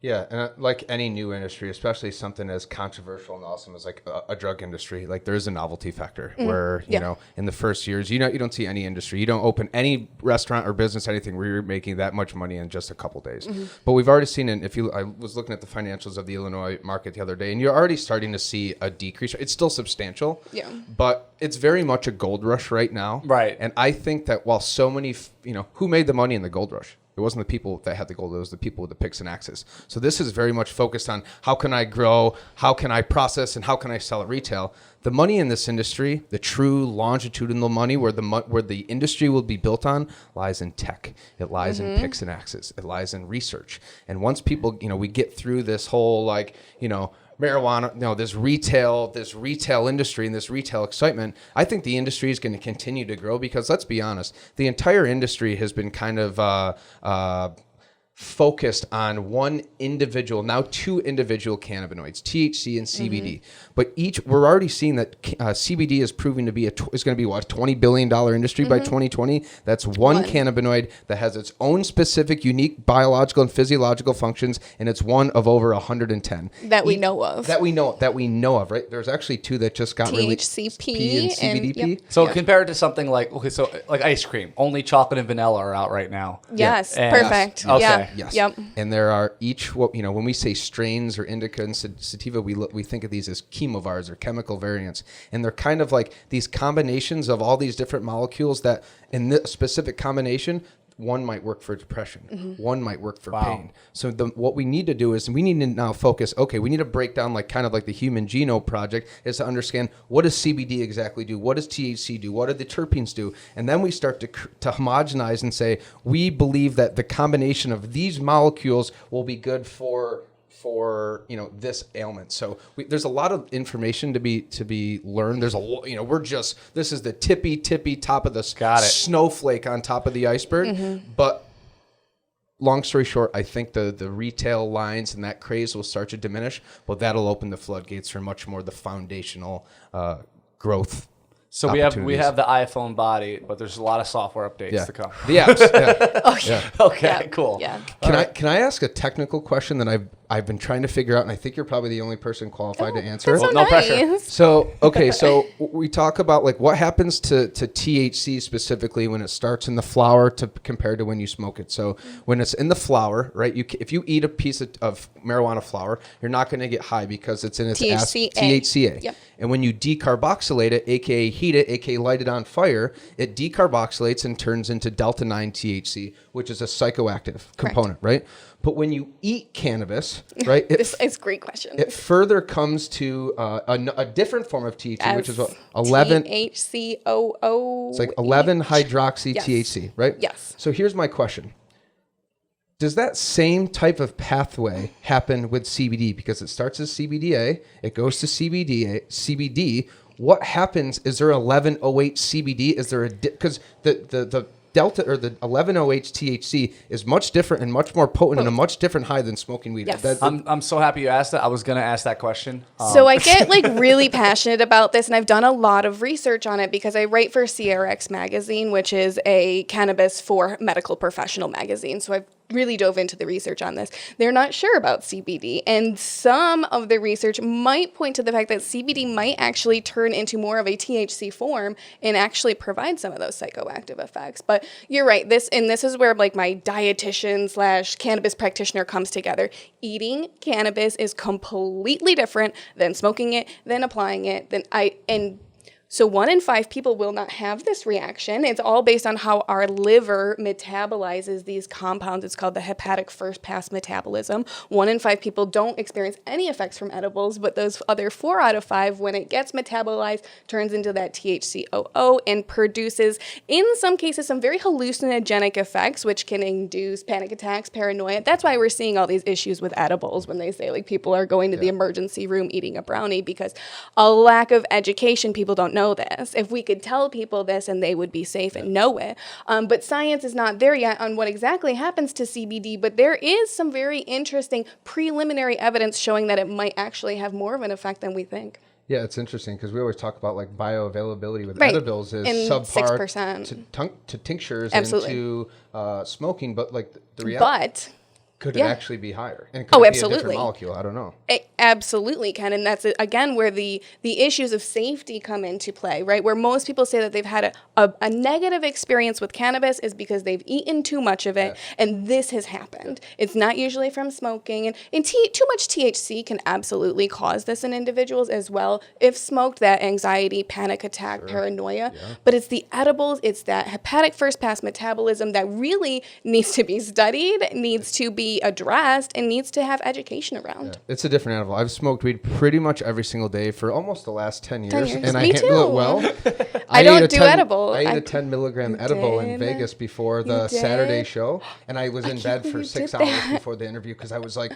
Yeah, and like any new industry, especially something as controversial and awesome as like a drug industry, like there is a novelty factor where, you know, in the first years, you don't see any industry. You don't open any restaurant or business, anything where you're making that much money in just a couple days. But we've already seen, I was looking at the financials of the Illinois market the other day, and you're already starting to see a decrease. It's still substantial, but it's very much a gold rush right now.
Right.
And I think that while so many, who made the money in the gold rush? It wasn't the people that had the gold. It was the people with the picks and axes. So this is very much focused on how can I grow, how can I process, and how can I sell at retail. The money in this industry, the true longitudinal money where the industry will be built on, lies in tech. It lies in picks and axes. It lies in research. And once people, we get through this whole marijuana, this retail industry and this retail excitement, I think the industry is going to continue to grow because let's be honest, the entire industry has been kind of focused on two individual cannabinoids, THC and CBD. But we're already seeing that CBD is proving to be is going to be what, $20 billion industry by 2020. That's one cannabinoid that has its own specific, unique biological and physiological functions, and it's one of over 110
that we know of.
That we know of, right? There's actually two that just got released,
THCP
and CBDP.
So compared to something like like ice cream, only chocolate and vanilla are out right now.
Yes,
And-
perfect.
Okay.
Yeah.
Yes.
Yep.
And there are when we say strains or indica and sativa, we think of these as chemovars or chemical variants. And they're kind of like these combinations of all these different molecules that in this specific combination, one might work for depression. One might work for pain. So what we need to do is we need to now focus, we need to break down like the Human Genome Project is to understand what does CBD exactly do? What does THC do? What do the terpenes do? And then we start to homogenize and say, we believe that the combination of these molecules will be good for this ailment. So there's a lot of information to be learned. There's this is the tippy top of the snowflake on top of the iceberg. But long story short, I think the retail lines and that craze will start to diminish, but that'll open the floodgates for much more the foundational growth.
So we have the iPhone body, but there's a lot of software updates to come.
The apps.
Okay, cool.
Yeah.
Can I ask a technical question that I've been trying to figure out, and I think you're probably the only person qualified to answer.
That's so
no
nice.
pressure.
So we talk about like what happens to THC specifically when it starts in the flower compared to when you smoke it. So when it's in the flower, right? If you eat a piece of marijuana flower, you're not going to get high because it's in its THCA.
Yep.
And when you decarboxylate it, aka heat it, aka light it on fire, it decarboxylates and turns into delta 9 THC, which is a psychoactive component, right? But when you eat cannabis, right?
This is a great question.
It further comes to a different form of THC, which is what, 11
THCOO.
It's like 11 hydroxy THC, right?
Yes.
So here's my question. Does that same type of pathway happen with CBD? Because it starts as CBDA, it goes to CBD. What happens? Is there 1108 CBD? Is there because the delta or the 1108 THC is much different and much more potent and a much different high than smoking weed.
Yes.
I'm so happy you asked that. I was going to ask that question.
So I get really passionate about this, and I've done a lot of research on it because I write for CRX magazine, which is a cannabis for medical professional magazine. So I've really dove into the research on this. They're not sure about CBD, and some of the research might point to the fact that CBD might actually turn into more of a THC form and actually provide some of those psychoactive effects. But you're right. This is where my dietitian / cannabis practitioner comes together. Eating cannabis is completely different than smoking it, than applying it, So 1 in 5 people will not have this reaction. It's all based on how our liver metabolizes these compounds. It's called the hepatic first pass metabolism. 1 in 5 people don't experience any effects from edibles, but those other 4 out of 5, when it gets metabolized, turns into that THCOO and produces, in some cases, some very hallucinogenic effects, which can induce panic attacks, paranoia. That's why we're seeing all these issues with edibles when they say people are going to the emergency room eating a brownie, because a lack of education, people don't know this. If we could tell people this, and they would be safe and know it. But science is not there yet on what exactly happens to CBD, but there is some very interesting preliminary evidence showing that it might actually have more of an effect than we think.
Yeah, it's interesting because we always talk about bioavailability with edibles is subpar
6%.
to tinctures
Absolutely.
and to smoking, but the reality.
But
Could it actually be higher? And could
Oh,
it be a
absolutely.
different molecule? I don't know.
It absolutely can, and that's again where the issues of safety come into play, right? Where most people say that they've had a negative experience with cannabis is because they've eaten too much of it, and this has happened. It's not usually from smoking, and too much THC can absolutely cause this in individuals as well. If smoked, that anxiety, panic attack, paranoia, but it's the edibles, it's that hepatic first pass metabolism that really needs to be studied, needs to be addressed, and needs to have education around.
It's a different animal. I've smoked weed pretty much every single day for almost the last 10 years.
10 years.
And I
Me
handle
too.
it well.
I don't do edible.
I ate a 10 milligram edible in
did?
Vegas before the
did?
Saturday show. And I was in bed
believe
for
you
6
did
hours
that.
before the interview because I was like,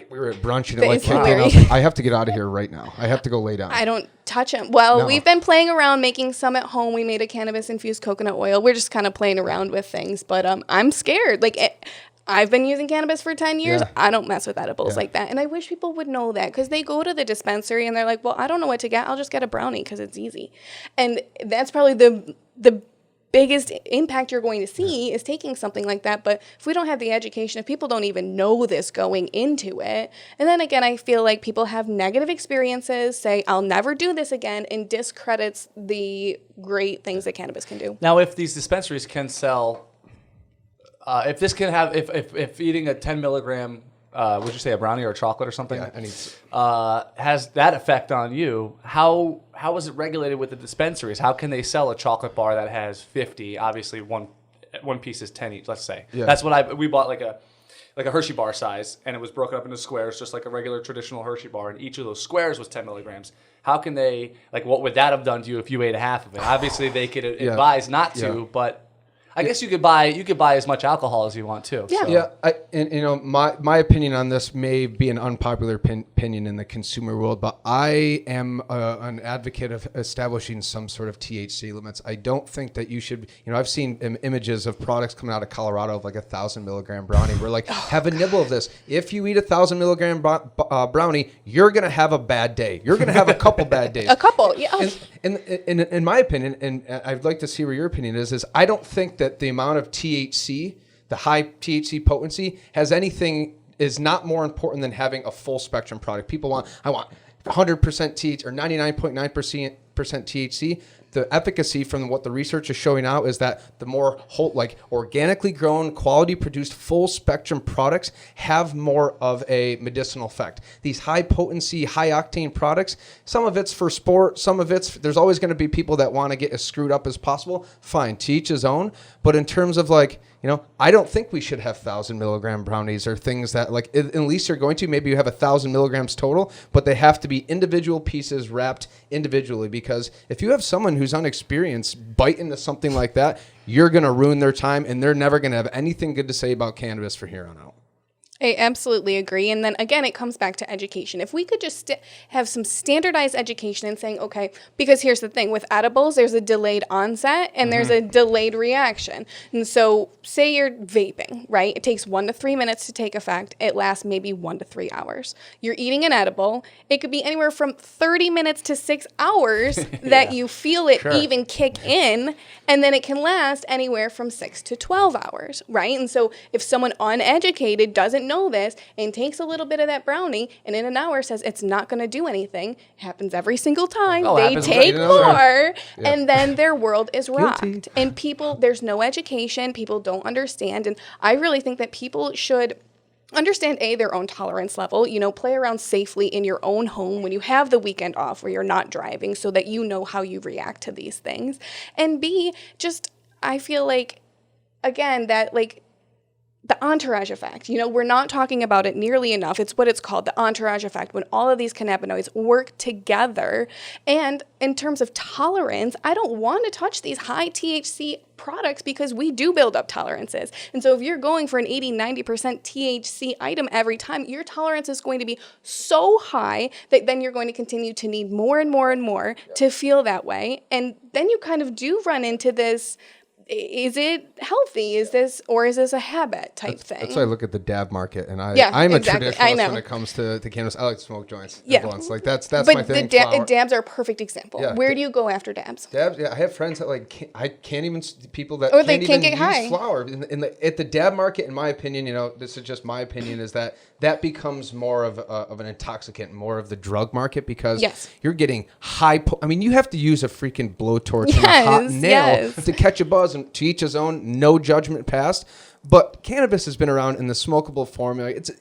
we were at brunch and it
That
like
is
kicked in. I
hilarious.
was like, I have to get out of here right now. I have to go lay down.
I don't touch them. Well,
No.
we've been playing around making some at home. We made a cannabis-infused coconut oil. We're just kind of playing around with things, but I'm scared. I've been using cannabis for 10 years.
Yeah.
I don't mess with edibles like that. And I wish people would know that because they go to the dispensary and they're like, well, I don't know what to get. I'll just get a brownie because it's easy. And that's probably the biggest impact you're going to see is taking something like that. But if we don't have the education, if people don't even know this going into it, and then again, I feel like people have negative experiences, say, I'll never do this again, and discredits the great things that cannabis can do.
Now, if these dispensaries can sell, if this can have, if eating a 10 milligram, would you say a brownie or a chocolate or something, has that effect on you, how is it regulated with the dispensaries? How can they sell a chocolate bar that has 50? Obviously, one piece is 10 each. Let's say that's what we bought like a Hershey bar size, and it was broken up into squares, just like a regular traditional Hershey bar, and each of those squares was 10 milligrams. How can they, what would that have done to you if you ate half of it? Obviously, they could advise not to, but I guess you could buy as much alcohol as you want too.
Yeah.
So.
Yeah. My opinion on this may be an unpopular opinion in the consumer world, but I am an advocate of establishing some sort of THC limits. I don't think that you should. I've seen images of products coming out of Colorado of like 1,000 milligram brownie. We're like, have a nibble of this. If you eat 1,000 milligram brownie, you're gonna have a bad day. You're gonna have a couple bad days.
A couple, yeah.
And in my opinion, and I'd like to see where your opinion is I don't think that the amount of THC, the high THC potency, is not more important than having a full spectrum product. I want 100% THC or 99.9% THC. The efficacy from what the research is showing out is that the more organically grown, quality produced, full spectrum products have more of a medicinal effect. These high potency, high octane products, some of it's for sport, there's always going to be people that want to get as screwed up as possible. Fine, to each his own. But in terms of I don't think we should have 1,000 milligram brownies or things that at least you're going to, maybe you have 1,000 milligrams total, but they have to be individual pieces wrapped individually, because if you have someone who's unexperienced bite into something like that, you're going to ruin their time and they're never going to have anything good to say about cannabis from here on out.
I absolutely agree. And then again, it comes back to education. If we could just have some standardized education and saying, okay, because here's the thing, with edibles, there's a delayed onset and there's a delayed reaction. And so say you're vaping, right? It takes 1 to 3 minutes to take effect. It lasts maybe 1 to 3 hours. You're eating an edible. It could be anywhere from 30 minutes to 6 hours that you feel it even kick in. And then it can last anywhere from 6 to 12 hours, right? And so if someone uneducated doesn't know this and takes a little bit of that brownie and in an hour says it's not going to do anything, it happens every single time. They take more and then their world is rocked. And people, there's no education. People don't understand. And I really think that people should understand their own tolerance level, play around safely in your own home when you have the weekend off where you're not driving so that you know how you react to these things. And B, I feel like, again, that the entourage effect, we're not talking about it nearly enough. It's what it's called, the entourage effect, when all of these cannabinoids work together. And in terms of tolerance, I don't want to touch these high THC products because we do build up tolerances. And so if you're going for an 80-90% THC item every time, your tolerance is going to be so high that then you're going to continue to need more and more and more to feel that way. And then you kind of do run into this is it healthy? Is this a habit type thing?
That's why I look at the dab market, and I'm
exactly.
a traditionalist when it comes to cannabis. I like to smoke joints.
Yeah.
Blunts. Like that's
but
my thing.
the dabs are a perfect example.
Yeah.
Where do you go after dabs?
Dabs, yeah. I have friends that I can't even people that
Or they
can't
can't
even
get
use
high.
flower at the dab market. In my opinion, this is just my opinion, is that becomes more of an intoxicant, more of the drug market, because you're getting high. I mean, you have to use a freaking blowtorch and a hot nail to catch a buzz, and to each his own. No judgment passed. But cannabis has been around in the smokable formula. It's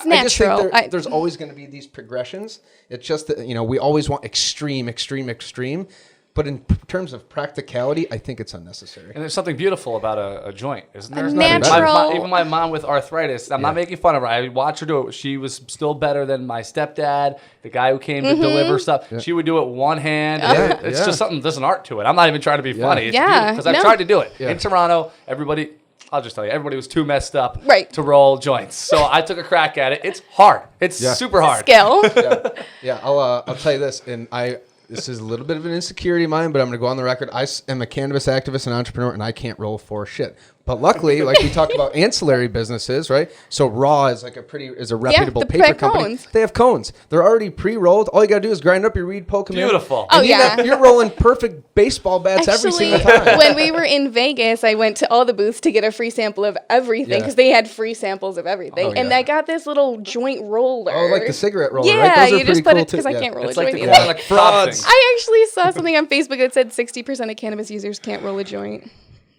natural.
I just think there's always going to be these progressions. It's just that we always want extreme. But in terms of practicality, I think it's unnecessary.
And there's something beautiful about a joint, isn't there?
Natural.
Even my mom with arthritis, I'm not making fun of her. I watched her do it. She was still better than my stepdad, the guy who came to deliver stuff. Yeah. She would do it one hand. It's just something, there's an art to it. I'm not even trying to be funny. It's beautiful, because I've tried to do it. Yeah. In Toronto, I'll just tell you, everybody was too messed up to roll joints. So I took a crack at it. It's hard. It's super hard.
Skill.
I'll tell you this, and this is a little bit of an insecurity of mine, but I'm going to go on the record. I am a cannabis activist and entrepreneur, and I can't roll for shit. But luckily, like we talked about ancillary businesses, right? So Raw is a reputable paper company.
Cones.
They have cones. They're already pre-rolled. All you got to do is grind up your weed, poke them
Beautiful.
in. You're rolling perfect baseball bats every single time.
When we were in Vegas, I went to all the booths to get a free sample of everything, because they had free samples of everything. And I got this little joint roller.
Oh, like the cigarette roller,
yeah,
right? Those are
you just
pretty
put
cool
it, because I can't roll a joint either.
Like frauds.
I actually saw something on Facebook that said 60% of cannabis users can't roll a joint.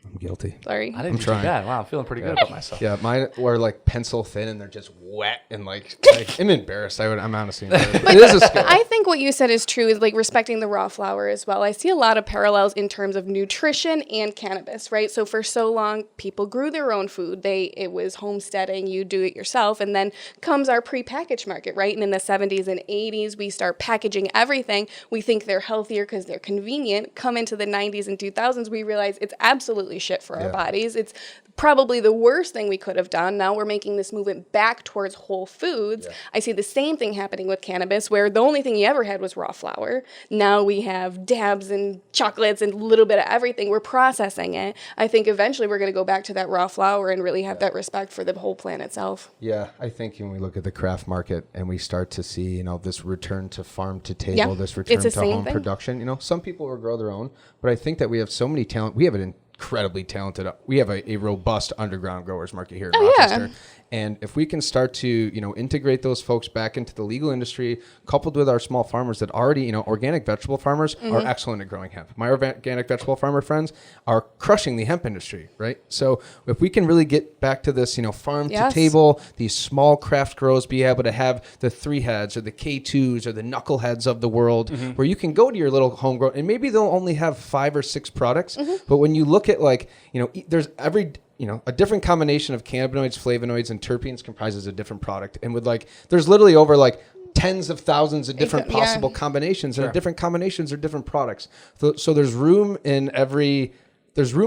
I'm guilty.
Sorry.
I didn't do bad. Wow, I'm feeling pretty good about myself.
Yeah, mine were like pencil thin, and they're just wet, and like I'm embarrassed. I'm honestly embarrassed. But it is a skill.
I think what you said is true, is like respecting the raw flower as well. I see a lot of parallels in terms of nutrition and cannabis, right? So for so long, people grew their own food. It was homesteading, you do it yourself, and then comes our prepackaged market, right? And in the 70s and 80s, we start packaging everything. We think they're healthier because they're convenient. Come into the 90s and 2000s, we realize it's absolutely shit for our bodies. It's probably the worst thing we could have done. Now we're making this movement back towards whole foods. Yeah. I see the same thing happening with cannabis, where the only thing you ever had was raw flower. Now we have dabs and chocolates and a little bit of everything. We're processing it. I think eventually we're going to go back to that raw flower and really have that respect for the whole plant itself.
Yeah, I think when we look at the craft market and we start to see, this return to farm to table, this return to home production, some people will grow their own, but I think that we have so many talent. We have an incredibly talented. We have a robust underground growers market here in Rochester. Yeah. And if we can start to, integrate those folks back into the legal industry, coupled with our small farmers that already, organic vegetable farmers are excellent at growing hemp. My organic vegetable farmer friends are crushing the hemp industry, right? So if we can really get back to this, farm to table, these small craft grows, be able to have the 3 heads or the K2s or the knuckleheads of the world, where you can go to your little homegrown, and maybe they'll only have 5 or 6 products, but when you look at there's a different combination of cannabinoids, flavonoids, and terpenes comprises a different product. And there's literally over tens of thousands of different possible combinations, and different combinations are different products. So there's room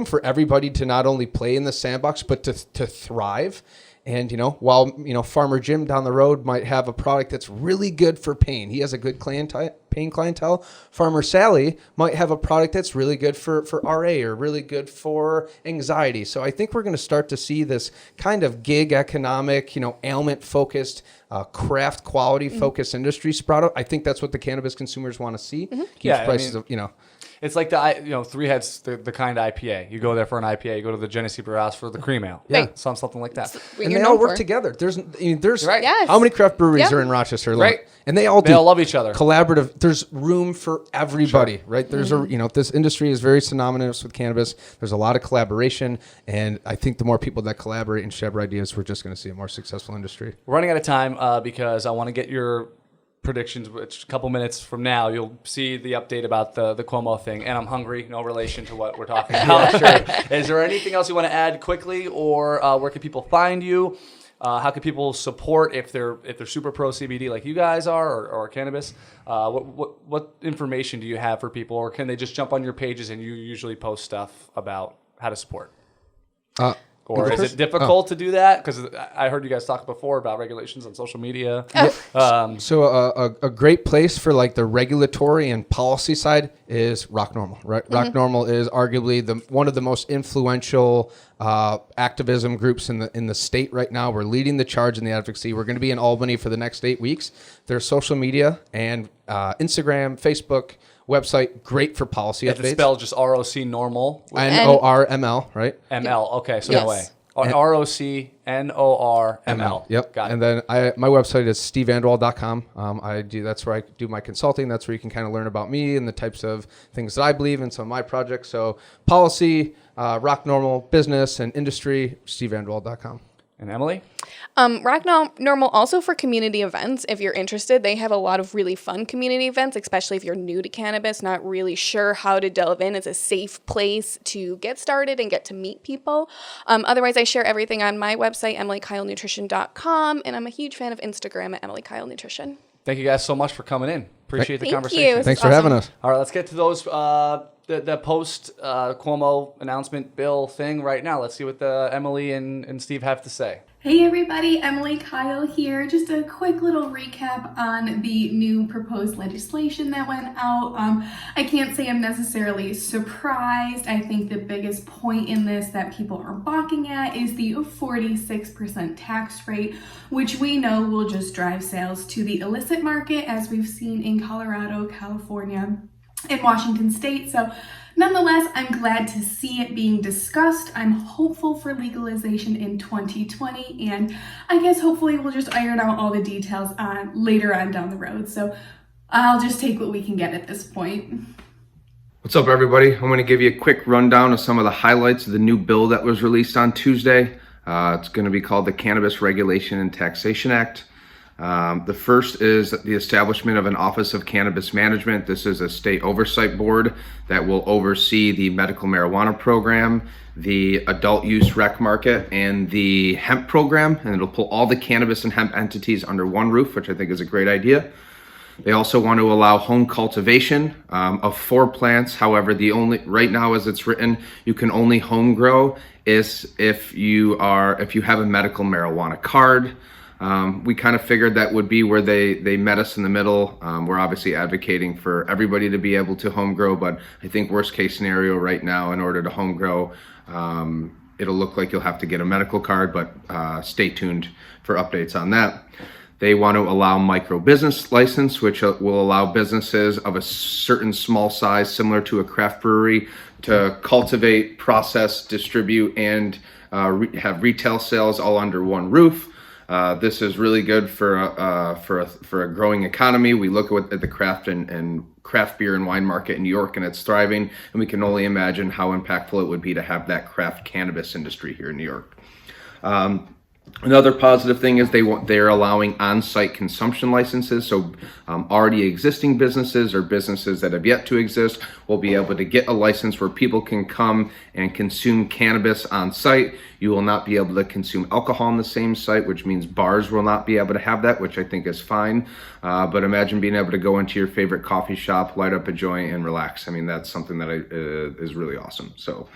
for everybody to not only play in the sandbox, but to thrive. And, while, Farmer Jim down the road might have a product that's really good for pain. He has a good pain clientele. Farmer Sally might have a product that's really good for RA or really good for anxiety. So I think we're going to start to see this kind of gig economic, ailment-focused, craft quality-focused industry sprout out. I think that's what the cannabis consumers want to see. Keeps prices
It's like the 3 Heads, the kind IPA. You go there for an IPA. You go to the Genesee Brew House for the cream ale. Yeah, something like that.
And they all work together. There's how many craft breweries are in Rochester?
Right.
And they all
love each other.
Collaborative. There's room for everybody, right? There's this industry is very synonymous with cannabis. There's a lot of collaboration, and I think the more people that collaborate and share ideas, we're just going to see a more successful industry.
We're running out of time because I want to get your predictions, which a couple minutes from now you'll see the update about the Cuomo thing, and I'm hungry. No relation to what we're talking about. Is there anything else you want to add quickly, or where can people find you? How can people support if they're super pro CBD like you guys are, or cannabis? What information do you have for people, or can they just jump on your pages and you usually post stuff about how to support? Or is it difficult to do that? Because I heard you guys talk before about regulations on social media.
So a great place for like the regulatory and policy side is Rock Normal, right? Rock Normal is arguably one of the most influential activism groups in the state right now. We're leading the charge in the advocacy. We're going to be in Albany for the next 8 weeks. Their social media and Instagram, Facebook, website, great for policy
It's
updates.
spelled just ROC Normal.
NORML, right?
ML. Okay, so
Yes.
no way. ROCNORML.
Yep.
Got it.
And then my website is stevevandewalle.com. That's where I do my consulting. That's where you can kind of learn about me and the types of things that I believe in, some of my projects. So policy, Rock Normal, business and industry, stevevandewalle.com.
And Emily?
Rock Normal also for community events. If you're interested, they have a lot of really fun community events, especially if you're new to cannabis, not really sure how to delve in. It's a safe place to get started and get to meet people. Otherwise, I share everything on my website, emilykylenutrition.com, and I'm a huge fan of Instagram at emilykylenutrition.
Thank you guys so much for coming in. Appreciate the
Thank
conversation.
you.
Thanks for
Awesome.
having us.
All right, let's get to those the post Cuomo announcement bill thing right now. Let's see what Emily and Steve have to say.
Hey everybody, Emily Kyle here. Just a quick little recap on the new proposed legislation that went out. I can't say I'm necessarily surprised. I think the biggest point in this that people are balking at is the 46% tax rate, which we know will just drive sales to the illicit market, as we've seen in Colorado, California, and Washington State. So nonetheless, I'm glad to see it being discussed. I'm hopeful for legalization in 2020, and I guess hopefully we'll just iron out all the details later on down the road. So I'll just take what we can get at this point.
What's up, everybody? I'm going to give you a quick rundown of some of the highlights of the new bill that was released on Tuesday. It's going to be called the Cannabis Regulation and Taxation Act. The first is the establishment of an Office of Cannabis Management. This is a state oversight board that will oversee the medical marijuana program, the adult use rec market, and the hemp program. And it'll pull all the cannabis and hemp entities under one roof, which I think is a great idea. They also want to allow home cultivation of 4 plants. However, right now as it's written, you can only home grow is if you have a medical marijuana card. We kind of figured that would be where they met us in the middle. We're obviously advocating for everybody to be able to home grow, but I think worst case scenario right now, in order to home grow, it'll look like you'll have to get a medical card, but stay tuned for updates on that. They want to allow micro business license, which will allow businesses of a certain small size, similar to a craft brewery, to cultivate, process, distribute, and have retail sales all under one roof. This is really good for a growing economy. We look at the craft and craft beer and wine market in New York, and it's thriving. And we can only imagine how impactful it would be to have that craft cannabis industry here in New York. Another positive thing is they're allowing on-site consumption licenses. So already existing businesses or businesses that have yet to exist will be able to get a license where people can come and consume cannabis on site. You will not be able to consume alcohol on the same site, which means bars will not be able to have that, which I think is fine. But imagine being able to go into your favorite coffee shop, light up a joint, and relax. I mean, that's something that is really awesome. So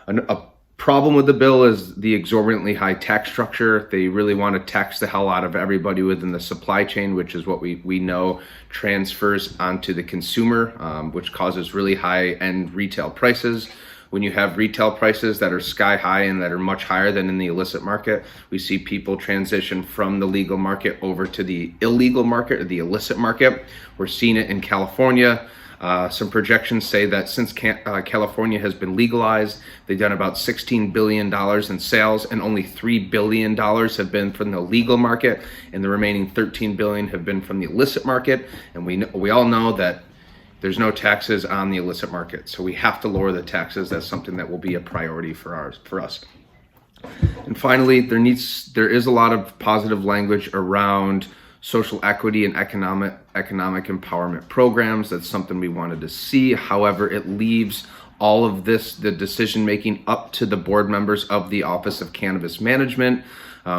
a problem with the bill is the exorbitantly high tax structure. They really want to tax the hell out of everybody within the supply chain, which is what we know transfers onto the consumer, which causes really high-end retail prices. When you have retail prices that are sky high and that are much higher than in the illicit market, we see people transition from the legal market over to the illegal market or the illicit market. We're seeing it in California. Some projections say that since California has been legalized, they've done about $16 billion in sales, and only $3 billion have been from the legal market, and the remaining $13 billion have been from the illicit market. And we all know that there's no taxes on the illicit market, so we have to lower the taxes. That's something that will be a priority for us. And finally, there is a lot of positive language around social equity and economic empowerment programs. That's something we wanted to see. However, it leaves all of the decision making up to the board members of the Office of Cannabis Management.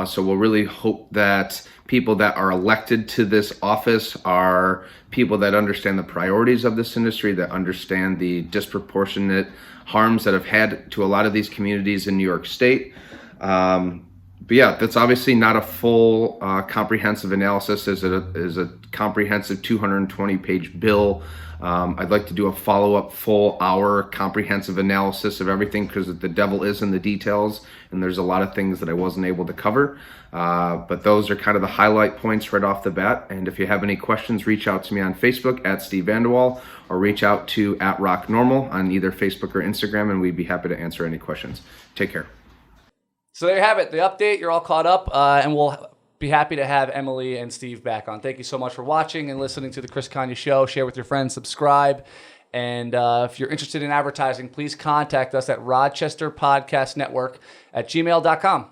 So we'll really hope that people that are elected to this office are people that understand the priorities of this industry, that understand the disproportionate harms that have had to a lot of these communities in New York State. But yeah, that's obviously not a full comprehensive analysis. Is a comprehensive 220-page bill. I'd like to do a follow-up full hour comprehensive analysis of everything, because the devil is in the details, and there's a lot of things that I wasn't able to cover. But those are kind of the highlight points right off the bat. And if you have any questions, reach out to me on Facebook at Steve Vandewalle, or reach out to @RockNormal on either Facebook or Instagram, and we'd be happy to answer any questions. Take care.
So there you have it, the update. You're all caught up, and we'll be happy to have Emily and Steve back on. Thank you so much for watching and listening to the Chris Konya Show. Share with your friends, subscribe. And if you're interested in advertising, please contact us at rochesterpodcastnetwork@gmail.com.